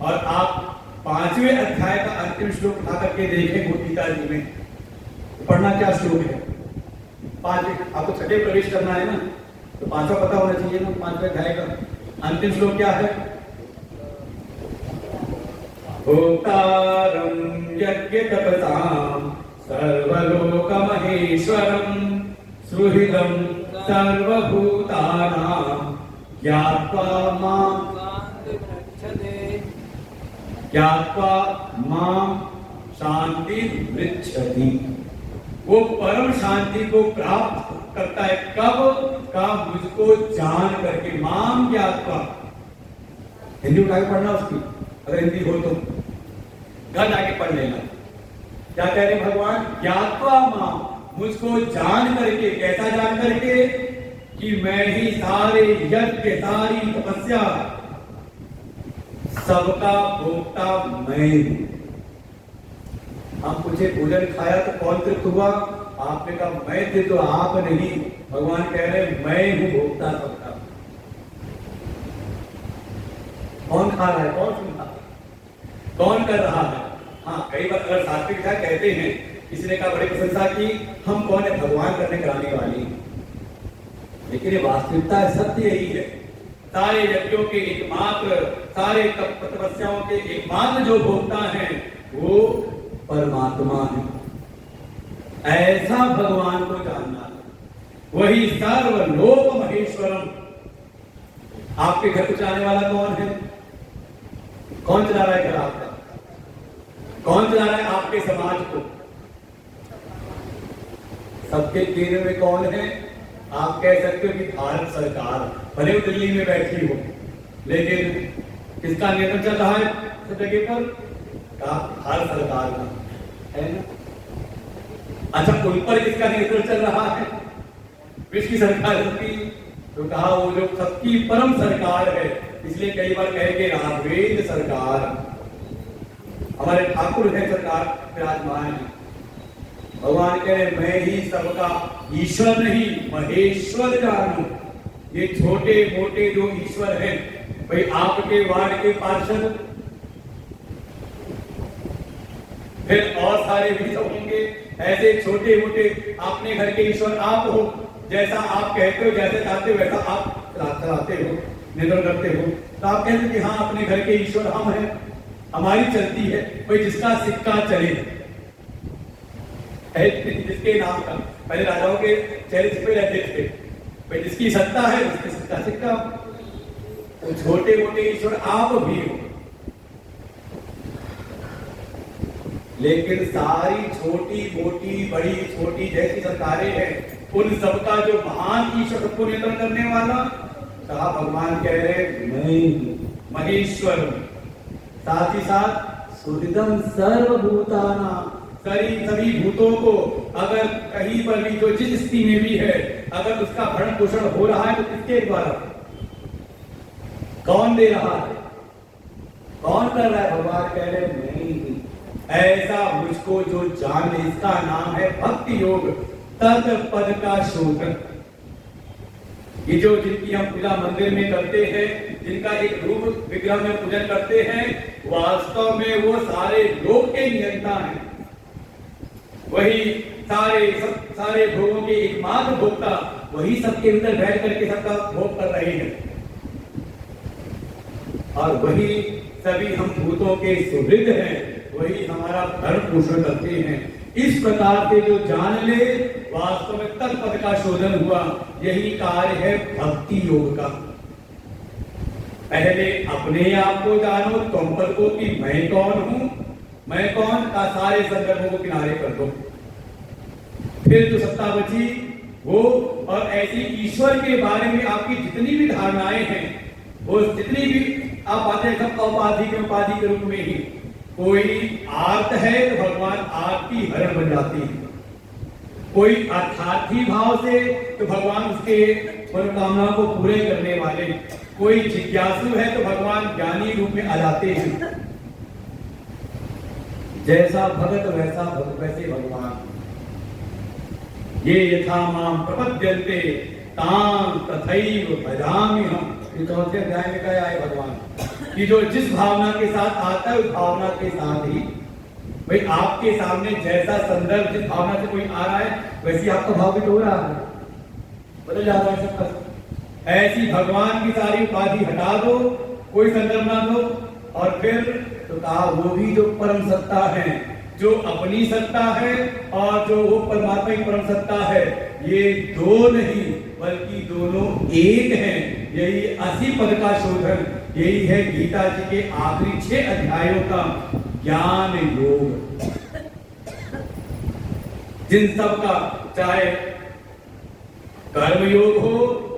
और आप 5वें अध्याय का अंतिम श्लोक उठा करके देखें गीता जी में, पढ़ना क्या श्लोक है? 5, आपको 6ठे प्रवेश करना है ना, तो 5वां पता होना चाहिए ना। 5वें अध्याय का अंतिम श्लोक क्या है? ओंकारं यज्ञ तपसां सर्वलोक महेश्वरं सुहृदं सर्वभूतानां ज्ञात्वा मां शांति पृच्छति। वो परम शांति को प्राप्त करता है कब? का मुझको जान करके, माम ज्ञात्वा। हिंदी उठा के पढ़ना उसकी, अगर हिंदी हो तो घर जाके पढ़ लेना। क्या कह रहे भगवान? ज्ञात्वा माम, मुझको जान करके। कैसा जान करके? कि मैं ही सारे यज्ञ, सारी तपस्या, सबका भोक्ता मैं हूं। आप पूछे भोजन खाया तो कौन तृप्त हुआ? आपने कहा मैं थे तो आप नहीं। भगवान कह रहे मैं हूं भोक्ता सबका। कौन खा रहा है? कौन सुन रहा है? कौन कर रहा है? हाँ, कई बार अगर सात्विक कहते हैं, किसी ने कहा बड़ी प्रशंसा की, हम कौन है? भगवान करने कराने वाली। लेकिन ये वास्तविकता है, सत्य यही है। सारे यज्ञों के एकमात्र, सारे तपस्याओं के एकमात्र जो भोक्ता हैं वो परमात्मा है। ऐसा भगवान को जानना है। वही सर्वलोक महेश्वरम। आपके घर को चलाने वाला कौन है? कौन चला रहा है घर आपका? कौन चला रहा है आपके समाज को? सबके केंद्र में कौन है? आप कह सकते हो कि भारत सरकार, भले वो दिल्ली में बैठी हो, लेकिन किसका नियंत्रण चल रहा है सब जगह पर? भारत सरकार का है ना। अच्छा, उन पर किसका नियंत्रण चल रहा है? विश्व की सरकार की। तो कहा वो जो सबकी परम सरकार है, इसलिए कई बार कहेंगे राघवेंद्र सरकार, हमारे ठाकुर है सरकार विराजमान है। भगवान कह रहे मैं ही सबका ईश्वर नहीं महेश्वर जानू। ये छोटे मोटे जो ईश्वर हैं, भाई आपके वार्ड के पार्षद, फिर और सारे भी सब होंगे। ऐसे छोटे मोटे अपने घर के ईश्वर आप हो। जैसा आप कहते हो, जैसे चाहते हो वैसा आप चलाते हो, नियंत्रण करते हो। तो आप कहते हो कि हाँ अपने घर के ईश्वर हम हैं, हमारी चलती है। भाई जिसका सिक्का चले, जिसके नाम का पहले राजाओं के चेहरे छिपे रहते थे, भाई जिसकी सत्ता है उसकी सत्ता सिक्का। तो छोटे मोटे ईश्वर आप भी हो, लेकिन सारी छोटी मोटी बड़ी छोटी जैसी सरकारें हैं, उन सबका जो महान ईश्वर सबको नियंत्रण करने वाला, कहा भगवान कह रहे नहीं महेश्वर। साथ ही साथ सुहृदम सर्वभूताना, सभी भूतों को अगर कहीं पर भी जो जिस स्थिति में भी है, अगर उसका भरण पोषण हो रहा है तो किसके द्वारा? कौन दे रहा है? कौन कर रहा है? भगवान कह रहे नहीं। ऐसा मुझको जो जान ले, इसका नाम है भक्ति योग, तद पद का शोधन। ये जो जिनकी हम पूजा मंदिर में करते हैं, जिनका एक रूप विग्रह में पूजन करते हैं, वास्तव में वो सारे लोक के नियंता हैं। वही सारे भोगों के एकमात्र भोक्ता, वही सबके अंदर बैठ करके सबका भोग कर रहे हैं। और वही सभी हम भूतों के सुहृद हैं, वही हमारा भरण पोषण करते हैं। इस प्रकार से जो जान ले, वास्तव में तत्पद का शोधन हुआ। यही कार्य है भक्ति योग का। पहले अपने आप को जानो, तुम पद को कि मैं कौन हूं, मैं कौन का सारे संदर्भों को किनारे कर दो। फिर जो सत्ता बची वो, और ऐसी ईश्वर के बारे में आपकी जितनी भी धारणाएं हैं, वो जितनी भी आप बातें सब उपाधि के रूप में ही। कोई आर्त है तो भगवान आर्त की हरण बन जाती है। कोई अर्थार्थी भाव से तो भगवान उसके मनोकामनाओं को पूरे करने वाले। कोई जिज्ञासु है तो भगवान ज्ञानी रूप में आ जाते हैं। जैसा भगत वैसे भगवान। ये यथा माम प्रपद्यन्ते तां तथैव भजामि हम। चौथे अध्याय में कहा है भगवान कि जो जिस भावना के साथ आता है उस भावना के साथ ही, भाई आपके सामने जैसा संदर्भ जिस भावना से कोई आ रहा है, वैसी आपका भाव भी तो हो रहा है, बदल जाता है सबका। ऐसी भगवान की सारी उपाधि हटा दो, कोई संदर्भ ना दो, और फिर तो कहा वो भी जो परम सत्ता है, जो अपनी सत्ता है और जो वो परमात्मा की परम सत्ता है, ये दो नहीं बल्कि दोनों एक हैं। यही 80 पद का शोधन, यही है गीता जी के आखिरी 6 अध्यायों का ज्ञान योग। जिन सब का चाहे कर्म योग हो,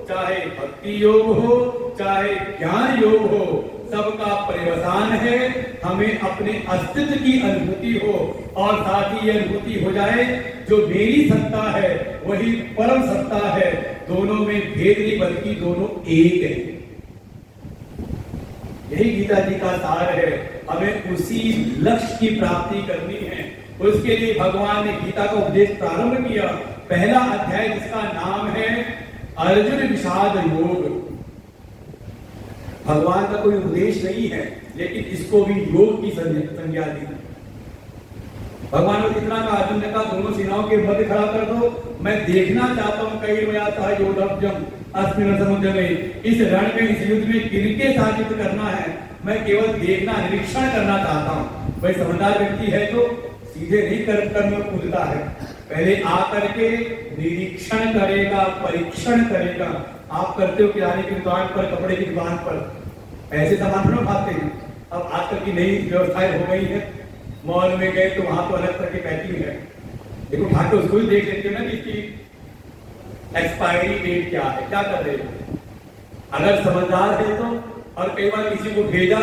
चाहे भक्ति योग हो, चाहे ज्ञान योग हो, सबका पर्यवसान है हमें अपने अस्तित्व की अनुभूति हो, और साथ ही यह अनुभूति हो जाए जो मेरी सत्ता है वही परम सत्ता है। दोनों में भेद नहीं बल्कि दोनों एक है। यही गीता जी का सार है। हमें उसी लक्ष्य की प्राप्ति करनी है। उसके लिए भगवान ने गीता का उपदेश प्रारंभ किया। पहला अध्याय जिसका नाम है अर्जुन विषाद योग। भगवान का कोई उपदेश नहीं है, लेकिन इसको भी योग की संज्ञा दी। भगवान ने कितना कहा, अर्जुन ने कहा दोनों सेनाओं के मध्य खड़ा कर दो, मैं देखना चाहता हूं कई योद्धव्यम अस्मिन् समुद्र में, इस रण में इस युद्ध में किनके साथ युद्ध करना है, मैं केवल देखना निरीक्षण करना चाहता हूं। भाई समझदार व्यक्ति है तो सीधे नहीं कर्म में कूदता है, पहले आकर के निरीक्षण करेगा, परीक्षण करेगा। आप करते हो किराने की दुकान पर, कपड़े की दुकान पर ऐसे सामान न खाते हैं। अब आजकल की नई व्यवस्थाएं हो गई है, मॉल में गए तो वहां तो अलग तरह की पैकिंग है, देखो उठा के उसको ही देख लेते हो ना कि इसकी एक्सपायरी डेट क्या है, क्या कर रहे हो। अगर समझदार है तो, और कई बार किसी को भेजा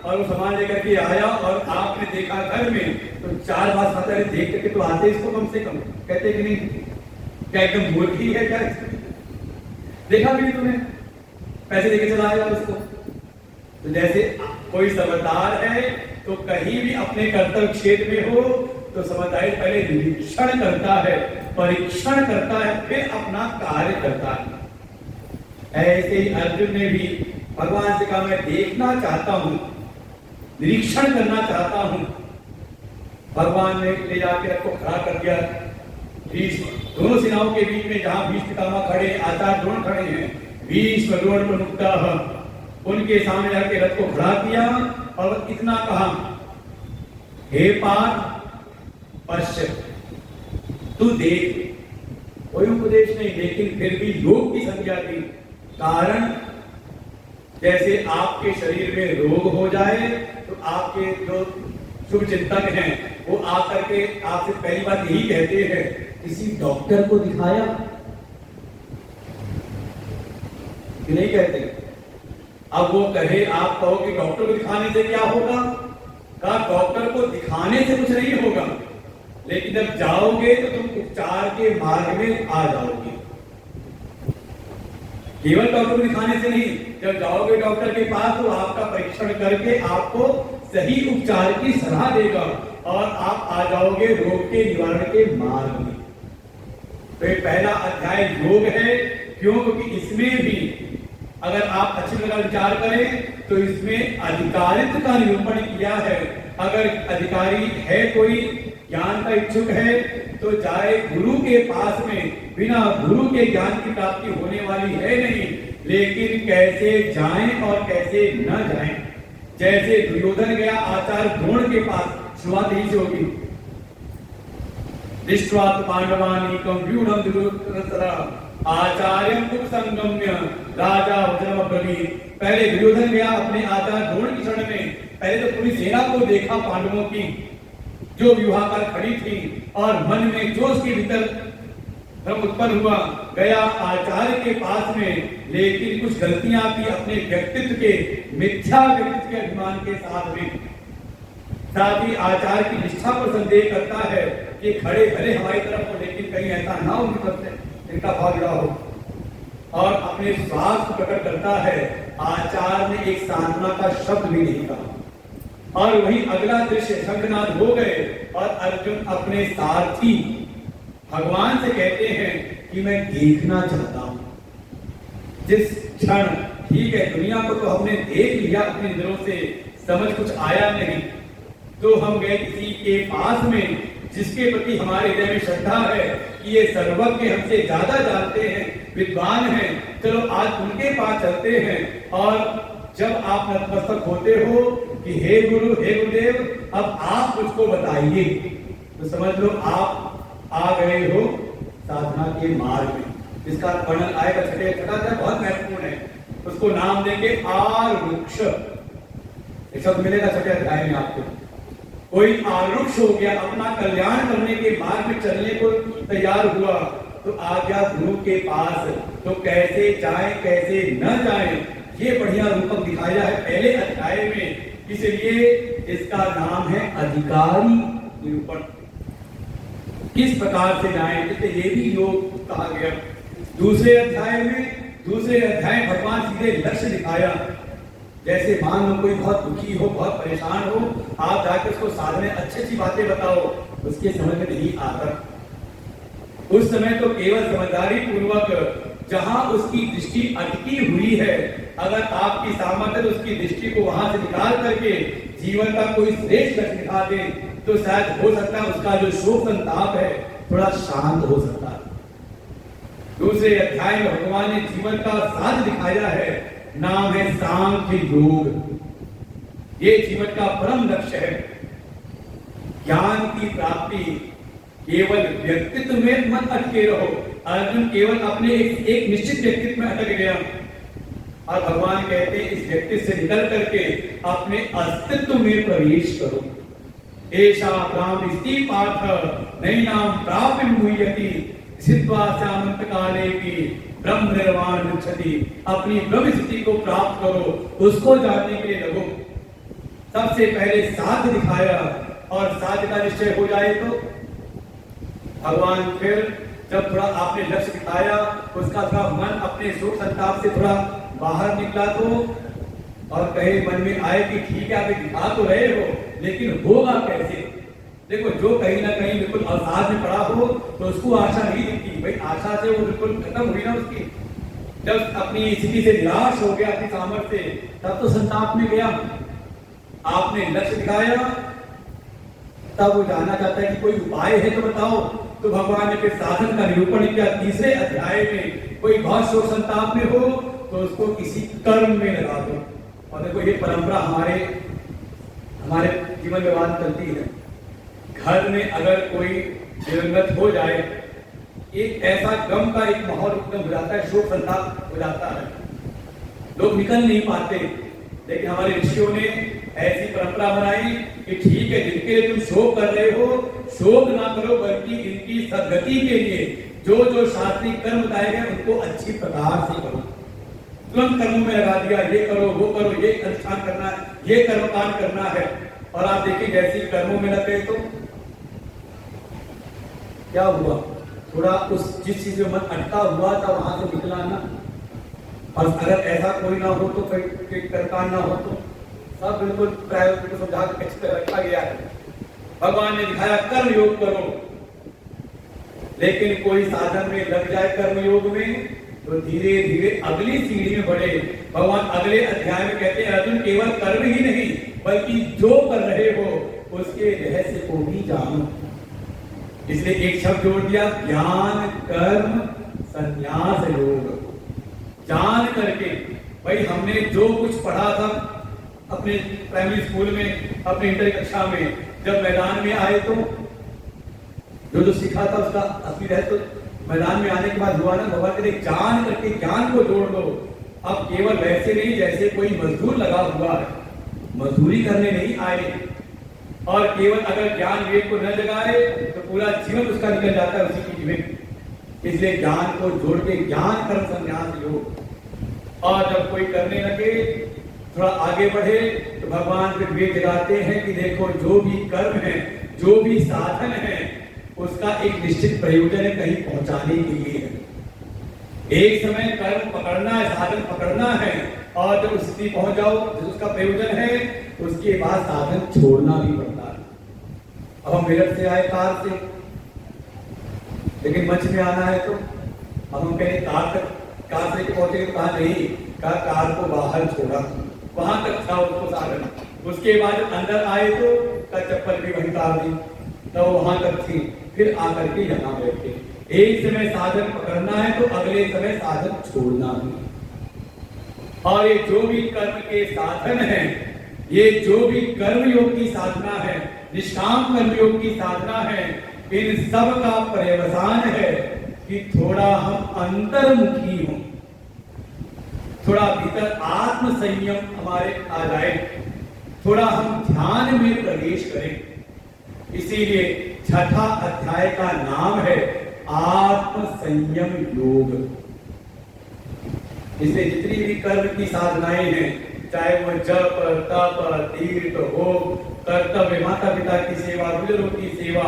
और वो सामान लेकर के आया और आपने देखा घर में, तो 4 बार पता देख करके तो आते इसको कम से कम, कहते कि नहीं क्या एकदम मूर्खी है क्या, देखा भी नहीं तुमने, पैसे देके चला आया उसको। तो जैसे कोई समझदार है तो कहीं भी अपने कर्तव्य क्षेत्र में हो तो समझदारी पहले निरीक्षण करता है, परीक्षण करता है, फिर अपना कार्य करता है। ऐसे ही अर्जुन ने भी भगवान से कहा मैं देखना चाहता हूं, निरीक्षण करना चाहता हूं। भगवान ने ले जाकर रथ को खड़ा कर दिया, भीष्म दोनों सेनाओं के बीच में, जहां भीष्म पितामह खड़े, आचार्य द्रोण खड़े हैं, भीष्म द्रोण प्रमुखतः उनके सामने जाके रथ को खड़ा किया और इतना कहा, हे पार्थ पश्य, तू देख। कोई उपदेश नहीं, लेकिन फिर भी योग की संज्ञा दी। कारण जैसे आपके शरीर में रोग हो जाए तो आपके जो शुभ चिंतक हैं वो आकर के आपसे पहली बात यही कहते हैं, किसी डॉक्टर को दिखाया कि नहीं कहते। अब वो कहे, आप कहो कि डॉक्टर को दिखाने से क्या होगा, कहा डॉक्टर को दिखाने से कुछ नहीं होगा, लेकिन जब जाओगे तो तुम उपचार के मार्ग में आ जाओगे। केवल डॉक्टर को दिखाने से नहीं, जब जाओगे डॉक्टर के पास तो आपका परीक्षण करके आपको सही उपचार की सलाह देगा और आप आ जाओगे रोग के निवारण के मार्ग में। तो ये पहला अध्याय योग है। क्यों? क्योंकि इसमें भी अगर आप अच्छी तरह विचार करें तो इसमें अधिकारित्व का निरूपण किया है। अगर अधिकारी है, कोई ज्ञान का इच्छुक है, तो जाए गुरु के पास में, बिना गुरु के ज्ञान की प्राप्ति होने वाली है नहीं। लेकिन कैसे जाएं और कैसे न जाएं। जैसे दुर्योधन गया आचार्य द्रोण के पास, शुरुआत यही से होगी, दृष्ट्वा पांडवानीकं व्यूढ़ं दुर्योधनस्तदा आचार्यं उपसंगम्य राजा वचनम् अब्रवीत्। पहले दुर्योधन गया अपने आचार्य द्रोण की शरण में, पहले तो पूरी सेना को देखा पांडवों की जो व्यूहाकार खड़ी थी, और मन में जो उसके भीतर भ्रम उत्पन्न हुआ, गया आचार्य के पास में, लेकिन कुछ गलतियां की अपने व्यक्तित्व के, मिथ्या व्यक्तित्व के अभिमान के साथ में। साथ ही आचार्य की निष्ठा पर संदेह करता है कि खड़े भले हमारी तरफ हो, लेकिन कहीं ऐसा ना उनकी तरफ से इनका भाव जुड़ा हो, और अपने स्वार्थ को प्रकट करता है। आचार्य ने एक सांत्वना का शब्द भी नहीं कहा, और वही अगला दृश्य शंखनाद हो गए और अर्जुन अपने सारथी भगवान से कहते हैं कि मैं देखना चाहता हूं। जिस क्षण, ठीक है दुनिया को तो हमने देख लिया अपने नजरों से, समझ कुछ आया नहीं, तो हम गए किसी के पास में जिसके प्रति हमारे हृदय में श्रद्धा है कि ये सर्वज्ञ, हमसे ज्यादा जानते हैं, विद्वान हैं, चलो आज उनके पास चलते हैं। और जब आप नतमस्तक होते हो कि हे गुरु, हे गुरुदेव, अब आप मुझको बताइए, तो समझ लो आप आ गए हो साधना के मार्ग में। इसका वर्णन आएगा छठे छठा बहुत महत्वपूर्ण है, उसको नाम देंगे आरुक्ष। शब्द मिलेगा छठे अध्याय में आपको। कोई आरुक्ष हो गया, अपना कल्याण करने के मार्ग में चलने को तैयार हुआ, तो आ गया गुरु के पास। तो कैसे जाए कैसे न जाए, ये बढ़िया रूपक दिखाया है पहले अध्याय में। इसलिए इसका नाम है अधिकारी निरूपण। किस प्रकार से जाएं, इसलिए ये भी योग कहा गया। दूसरे अध्याय भगवान सीधे लक्ष्य दिखाया। जैसे मान लो कोई बहुत दुखी हो, बहुत परेशान हो, आप जाकर उसको साधने अच्छी बातें बताओ, उसके समझ में नहीं आता। उस समय तो केवल समझदारी पूर्वक जहां उसकी दृष्टि अटकी हुई है, अगर आपकी सामर्थ्य उसकी दृष्टि को वहां से निकाल करके जीवन का कोई श्रेष्ठ लक्ष्य दिखा दे, तो शायद हो सकता है उसका जो शोक संताप है थोड़ा शांत हो सकता है। दूसरे अध्याय में भगवान ने जीवन का साध दिखाया है, नाम है सांख्य योग। ये जीवन का परम लक्ष्य है। ज्ञान की प्राप्ति केवल व्यक्तित्व में मत अटके रहो। अर्जुन केवल अपने एक निश्चित व्यक्तित्व में अटक गया, और भगवान कहते हैं इस व्यक्तित्व से निकल करके अपने अस्तित्व में प्रवेश करो। ऐसा ब्राह्मस्ति पार्थ नैनाम प्राप्य मुह्यति सिद्ध्वा स्यामंत काले की ब्रह्म निर्वाण मुच्छति। अपनी ब्रह्म स्थिति को प्राप्त करो, उसको जानने के लिए लगो। सबसे पहले साध्य दिखाया, और साध्य का निश्चय हो जाए तो भगवान फिर जब थोड़ा आपने लक्ष्य दिखाया, उसका थोड़ा मन अपने शोक संताप से थोड़ा बाहर निकला तो, और कहे मन में आए कि ठीक है आप दिखा तो रहे हो, लेकिन होगा कैसे। देखो जो कहीं ना कहीं बिल्कुल अवसाद में पड़ा हो तो उसको आशा नहीं दिखती भाई, आशा से वो बिल्कुल खत्म हुई ना उसकी। जब अपनी स्थिति से निराश हो गया अपनी सामर्थ्य से, तब तो संताप में गया। आपने लक्ष्य दिखाया, तब वो जानना चाहता है कि कोई उपाय है तो बताओ। तो भगवान ने फिर साधन का निरूपण किया तीसरे अध्याय में। कोई बहुत शोक संताप में हो तो उसको किसी कर्म में लगा दो। और देखो ये परंपरा हमारे जीवन व्यवहार चलती है। घर में अगर कोई दिवंगत हो जाए, एक ऐसा गम का एक माहौल उत्पन्न हो जाता है, शोक संताप हो जाता है, लोग निकल नहीं पाते। लेकिन हमारे ऋषियों ने ऐसी परंपरा बनाई कि ठीक है, जिनके लिए तुम शोक कर रहे हो, शोक ना करो, बल्कि इनकी सद्गति के लिए जो जो शास्त्रीय कर्म बताए गए उनको अच्छी प्रकार से करो। तुरंत कर्मों में लगा दिया, ये करो वो करो, ये अनुष्ठान करना है, ये कर्मकांड करना है, और आप देखिए जैसे कर्मों में लग गए तो क्या हुआ, थोड़ा उस जिस चीज में मन अटका हुआ था वहां से निकला ना। और अगर ऐसा कोई ना हो तो कोई कर्मकांड ना हो तो सब बिल्कुल प्रायोगिक समझा के रखा गया है। भगवान ने दिखाया कर्म योग करो, लेकिन कोई साधन में लग जाए कर्म योग में तो धीरे धीरे अगली सीढ़ी में बढ़े। भगवान अगले अध्याय में कहते हैं अर्जुन केवल कर्म ही नहीं बल्कि जो कर रहे हो उसके रहस्य को भी जानो। इसलिए एक शब्द जोड़ दिया, ज्ञान कर्म संन्यास योग। जान करके भाई हमने जो कुछ पढ़ा था अपने प्राइमरी स्कूल में, अपने इंटर कक्षा में, जब मैदान में आए तो जो सीखा था उसका असली रहस्य तो मैदान में आने के बाद हुआ ना। भगवान कहते जान करके ज्ञान को जोड़ दो। अब केवल वैसे नहीं जैसे कोई मजदूर लगा हुआ है, मजदूरी करने नहीं आए, और केवल अगर ज्ञान विवेक को न जगाए तो पूरा जीवन उसका निकल जाता है उसी की जीवन। इसलिए ज्ञान को जोड़ के ज्ञान कर्म संन्यास योग। और जब कोई करने लगे थोड़ा आगे बढ़े तो भगवान फिर वे जगाते हैं कि देखो जो भी कर्म है, जो भी साधन है, उसका एक निश्चित प्रयोजन है, कहीं पहुंचाने के लिए है। एक समय कर्म पकड़ना है, साधन पकड़ना है, और जब स्थिति पहुंच जाओ जो उसका प्रयोजन है उसके बाद साधन छोड़ना भी पड़ता है। अब हम मेरठ से आए कार से, लेकिन मंच में आना है तो अब हम कहें कार से पहुंचे तो कहा नहीं, कार को बाहर छोड़ा, वहां तक था उसको साधन। उसके बाद अंदर आए तो चप्पल भी वहीं डाल दी, तो वहां तक थी, फिर आकर के यहाँ बैठे। एक समय साधन पकड़ना है तो अगले समय साधन छोड़ना भी। और ये जो भी कर्म के साधन है, ये जो भी कर्म योग की साधना है, निष्काम कर्म योग की साधना है, इन सब का पर्यवसान है कि थोड़ा हम अंतर्मुखी हों, थोड़ा भीतर आत्म संयम हमारे आ जाए, थोड़ा हम ध्यान में प्रवेश करें। इसीलिए छठा अध्याय का नाम है आत्म संयम योग। इसलिए जितनी भी कर्म की साधनाएं हैं, चाहे वो जप तप तीर्थ हो, कर्तव्य, माता पिता की सेवा, बुजुर्गों की सेवा,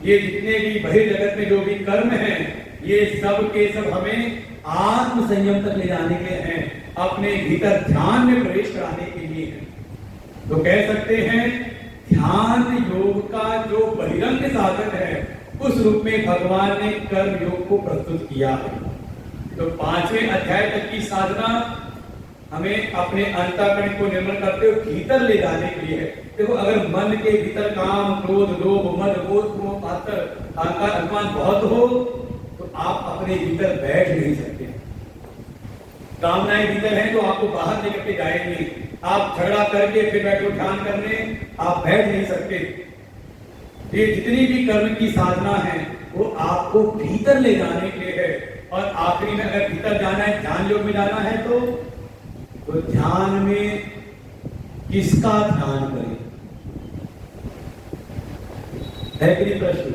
ये जितने भी बहिर्जगत में जो भी कर्म हैं, ये सब के सब हमें आत्म संयम तक ले जाने के लिए हैं, अपने भीतर ध्यान में प्रवेश कराने के लिए हैं। तो कह सकते हैं ध्यान योग का जो बहिरंग साधन है उस रूप में भगवान ने कर्म योग को प्रस्तुत किया है। तो 5वें अध्याय तक की साधना हमें अपने अंतःकरण को निर्मल करते हुए भीतर ले जाने के लिए है। देखो अगर मन के भीतर काम क्रोध लोभ मद बोध मोह आतर अहंकार अभिमान बहुत हो तो आप अपने भीतर बैठ नहीं सकते। कामनाएं भीतर हैं तो आपको बाहर लेकर के जाएंगे। आप झगड़ा करके फिर बैठो ध्यान करने, आप बैठ नहीं सकते। ये जितनी भी कर्म की साधना है वो आपको भीतर ले जाने के लिए है। और आखिरी में अगर भीतर जाना है, ध्यान योग में जाना है, तो ध्यान में किसका ध्यान करें, है कि नहीं प्रश्न?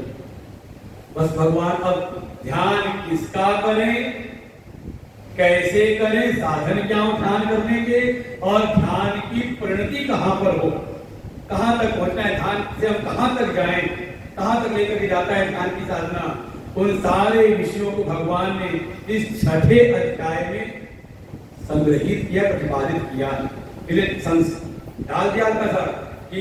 बस भगवान, अब ध्यान किसका करें, कैसे करें, साधन क्या हो ध्यान करने के, और ध्यान की परिणति कहां पर हो, कहां तक पहुंचना है, ध्यान से हम कहां तक जाएं, कहां तक लेकर के जाता है ध्यान की साधना, उन सारे विषयों को भगवान ने इस 6ठे अध्याय में संग्रहित किया, प्रतिपादित किया। डाल दिया था कि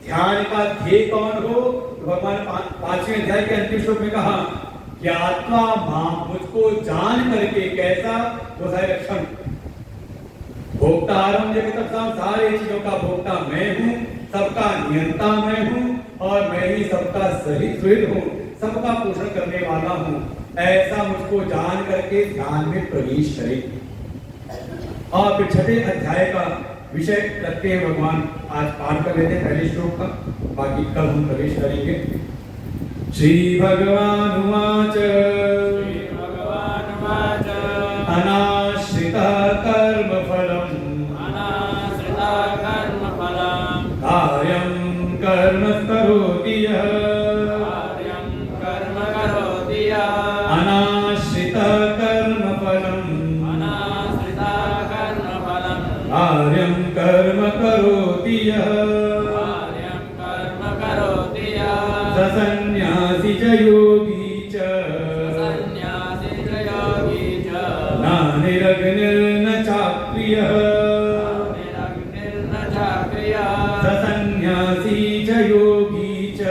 ध्यान का ध्येय कौन हो, तो भगवान 5वें अध्याय के अंतिम श्लोक में कहा, ज्ञात्वा मां, मुझको जान करके, कैसा, वो सारे लक्षण, भोक्तारम जगतम, सारे चीजों का भोक्ता मैं हूं, सबका नियंता मैं हूं, और मैं ही सबका सही सुहृद हूं, सबका पोषण करने वाला हूं, ऐसा मुझको जान करके ध्यान में प्रवेश करें। और फिर 6ठे अध्याय का विषय रखते हैं भगवान, आज पाठ कर लेते हैं पहले श्लोक का, बाकी कल हम प्रवेश करेंगे। श्री भगवान उवाच, अनाश्रिता कर्म फलम्, कार्यं कर्म करोति यः, अनाश्रिता कर्म फलम्, कार्यं कर्म करोति यः, स सन्न्यासी च योगी च, न निरग्निर्न चाक्रियः, स सन्न्यासी च योगी च,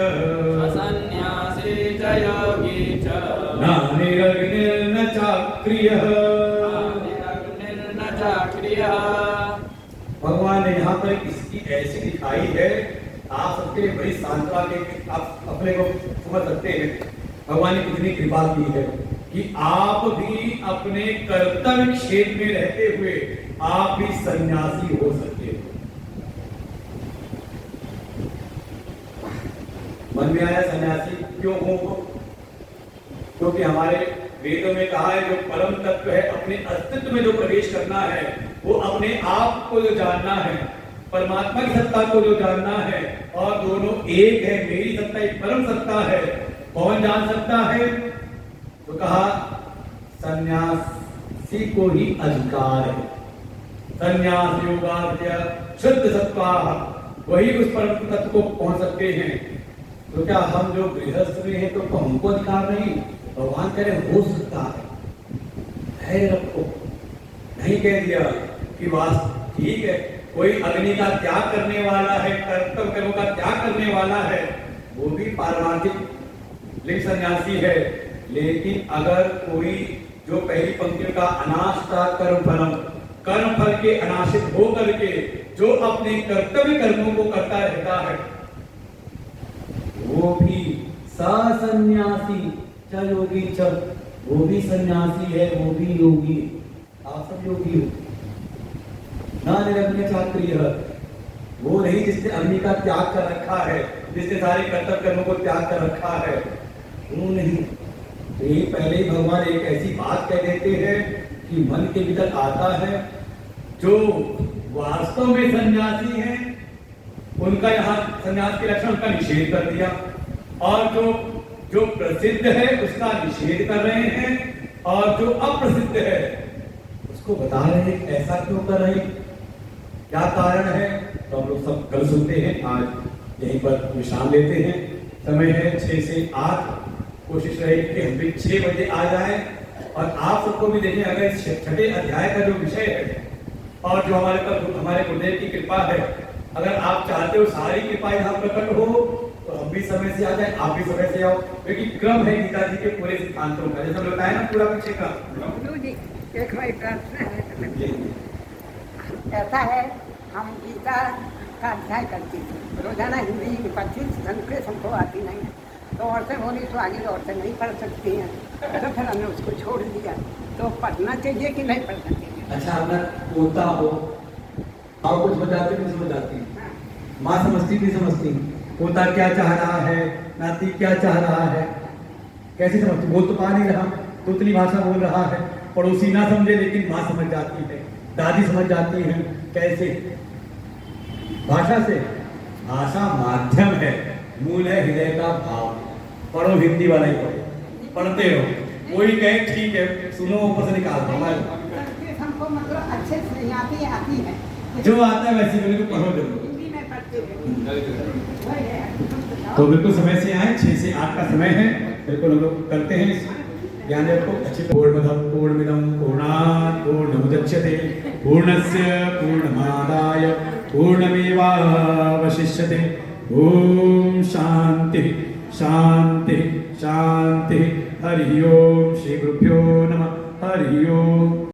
न निरग्निर्न चाक्रियः। भगवान ने यहाँ पर इसकी ऐसी दिखाई है, आप सबके लिए बड़ी सांत्वना के, आप अपने को समझ सकते हैं भगवान ने कितनी कृपा की है कि आप भी अपने कर्तव्य क्षेत्र में रहते हुए आप भी सन्यासी हो सकते हो। मन में आया सन्यासी क्यों हो? क्योंकि हमारे वेदों में कहा है, जो परम तत्व है, अपने अस्तित्व में जो प्रवेश करना है, वो अपने आप को जो जानना है, परमात्मा की सत्ता को जो जानना है, और दोनों एक है, मेरी सत्ता एक परम सत्ता है, कौन जान सकता है? तो कहा सन्यासी को ही अधिकार है। सन्यास योगाद्य शुद्ध सत्ता, वही उस परम तत्व को पहुंच सकते हैं। तो क्या हम जो गृहस्थ में हैं तो हमको अधिकार नहीं? भगवान कह रहे हो सकता है, रखो। नहीं कह दिया कि वास्तव ठीक है, कोई अग्नि का त्याग करने वाला है, कर्तव्य कर्मों का त्याग करने वाला है, वो भी पारमार्थिक लिंग सन्यासी है। लेकिन अगर कोई जो पहली पंक्ति का अनाश्रिता कर्म फलम, कर्म फल के अनाश्रित हो करके जो अपने कर्तव्य कर्मों को करता रहता है, वो भी सन्यासी च योगी च, वो भी सन्यासी है, वो भी योगी। आप सब योगी हो। ना निरग्नि चाक्रिय, वो नहीं जिसने अग्नि का त्याग कर रखा है, जिसने सारे कर्तव्य कर्मों को त्याग कर रखा है, वो नहीं। तो ये पहले ही भगवान एक ऐसी बात कह देते हैं कि मन के भीतर आता है, जो वास्तव में सन्यासी हैं उनका यहाँ सन्यास के लक्षण का निषेध कर दिया, और जो प्रसिद्ध है उसका निषेध कर रहे हैं, और जो अप्रसिद्ध है उसको बता रहे हैं ऐसा क्यों कर रहे हैं, क्या कारण है। तो हम लोग सब कल सुनते हैं, आज यहीं पर विश्राम लेते हैं। समय है 6 से 8, कोशिश रहेगी कि हम भी 6 बजे आ जाएं, और आप सबको भी देखें। अगर इस 6ठे अध्याय का जो विषय है और जो हमारे पर हमारे गुरुदेव की कृपा है, अगर आप चाहते हो सारी कृपा यहाँ प्रकट हो, तो हम भी समय से आ जाए, आप भी समय से आओ, क्योंकि क्रम है गीता जी के पूरे सिद्धांतों का, जैसा बताया ना पूरा पीछे का। एक भाई प्रश्न है, ऐसा है, हम गीता का अध्याय करते थे रोजाना, हिंदी 25 संस्कृत हमको आती नहीं, तो औरतें बोली तो आगे औरतें नहीं पढ़ सकती हैं, तो फिर हमने उसको छोड़ दिया। तो पढ़ना चाहिए कि नहीं पढ़ सकते? अच्छा, अपना पोता हो और कुछ बताते नहीं समझ आती, माँ समझती नहीं समझती, पोता क्या चाह रहा है, नाती क्या चाह रहा है, कैसे समझते, बोल तो पा नहीं रहा, तोतली भाषा बोल रहा है, पड़ोसी ना समझे लेकिन माँ समझ जाती है, दादी समझ जाती है। कैसे? भाषा से। भाषा माध्यम है, मूल है हृदय का भाव। पढ़ो, हिंदी वाला ही पढ़ो, पढ़ते रहो। कोई कहे ठीक है सुनो, ऊपर से निकाल दो, संस्कृत हमको मतलब अच्छे से नहीं आती है, जो आता है वैसे मेरे को पढ़ो जरूर। हिंदी में पढ़ते हैं। तो बिल्कुल समय से आए, 6 से 8 का समय है, बिल्कुल हम लोग करते हैं ज्ञान को अच्छी। पूर्णमिदं पूर्णात् पूर्णमुदच्यते पूर्णस्य पूर्णमादाय पूर्णमेवावशिष्यते। ओम शांति शांति शांति। हरि ओम। श्री गुरुभ्यो नमः। हरि ओम।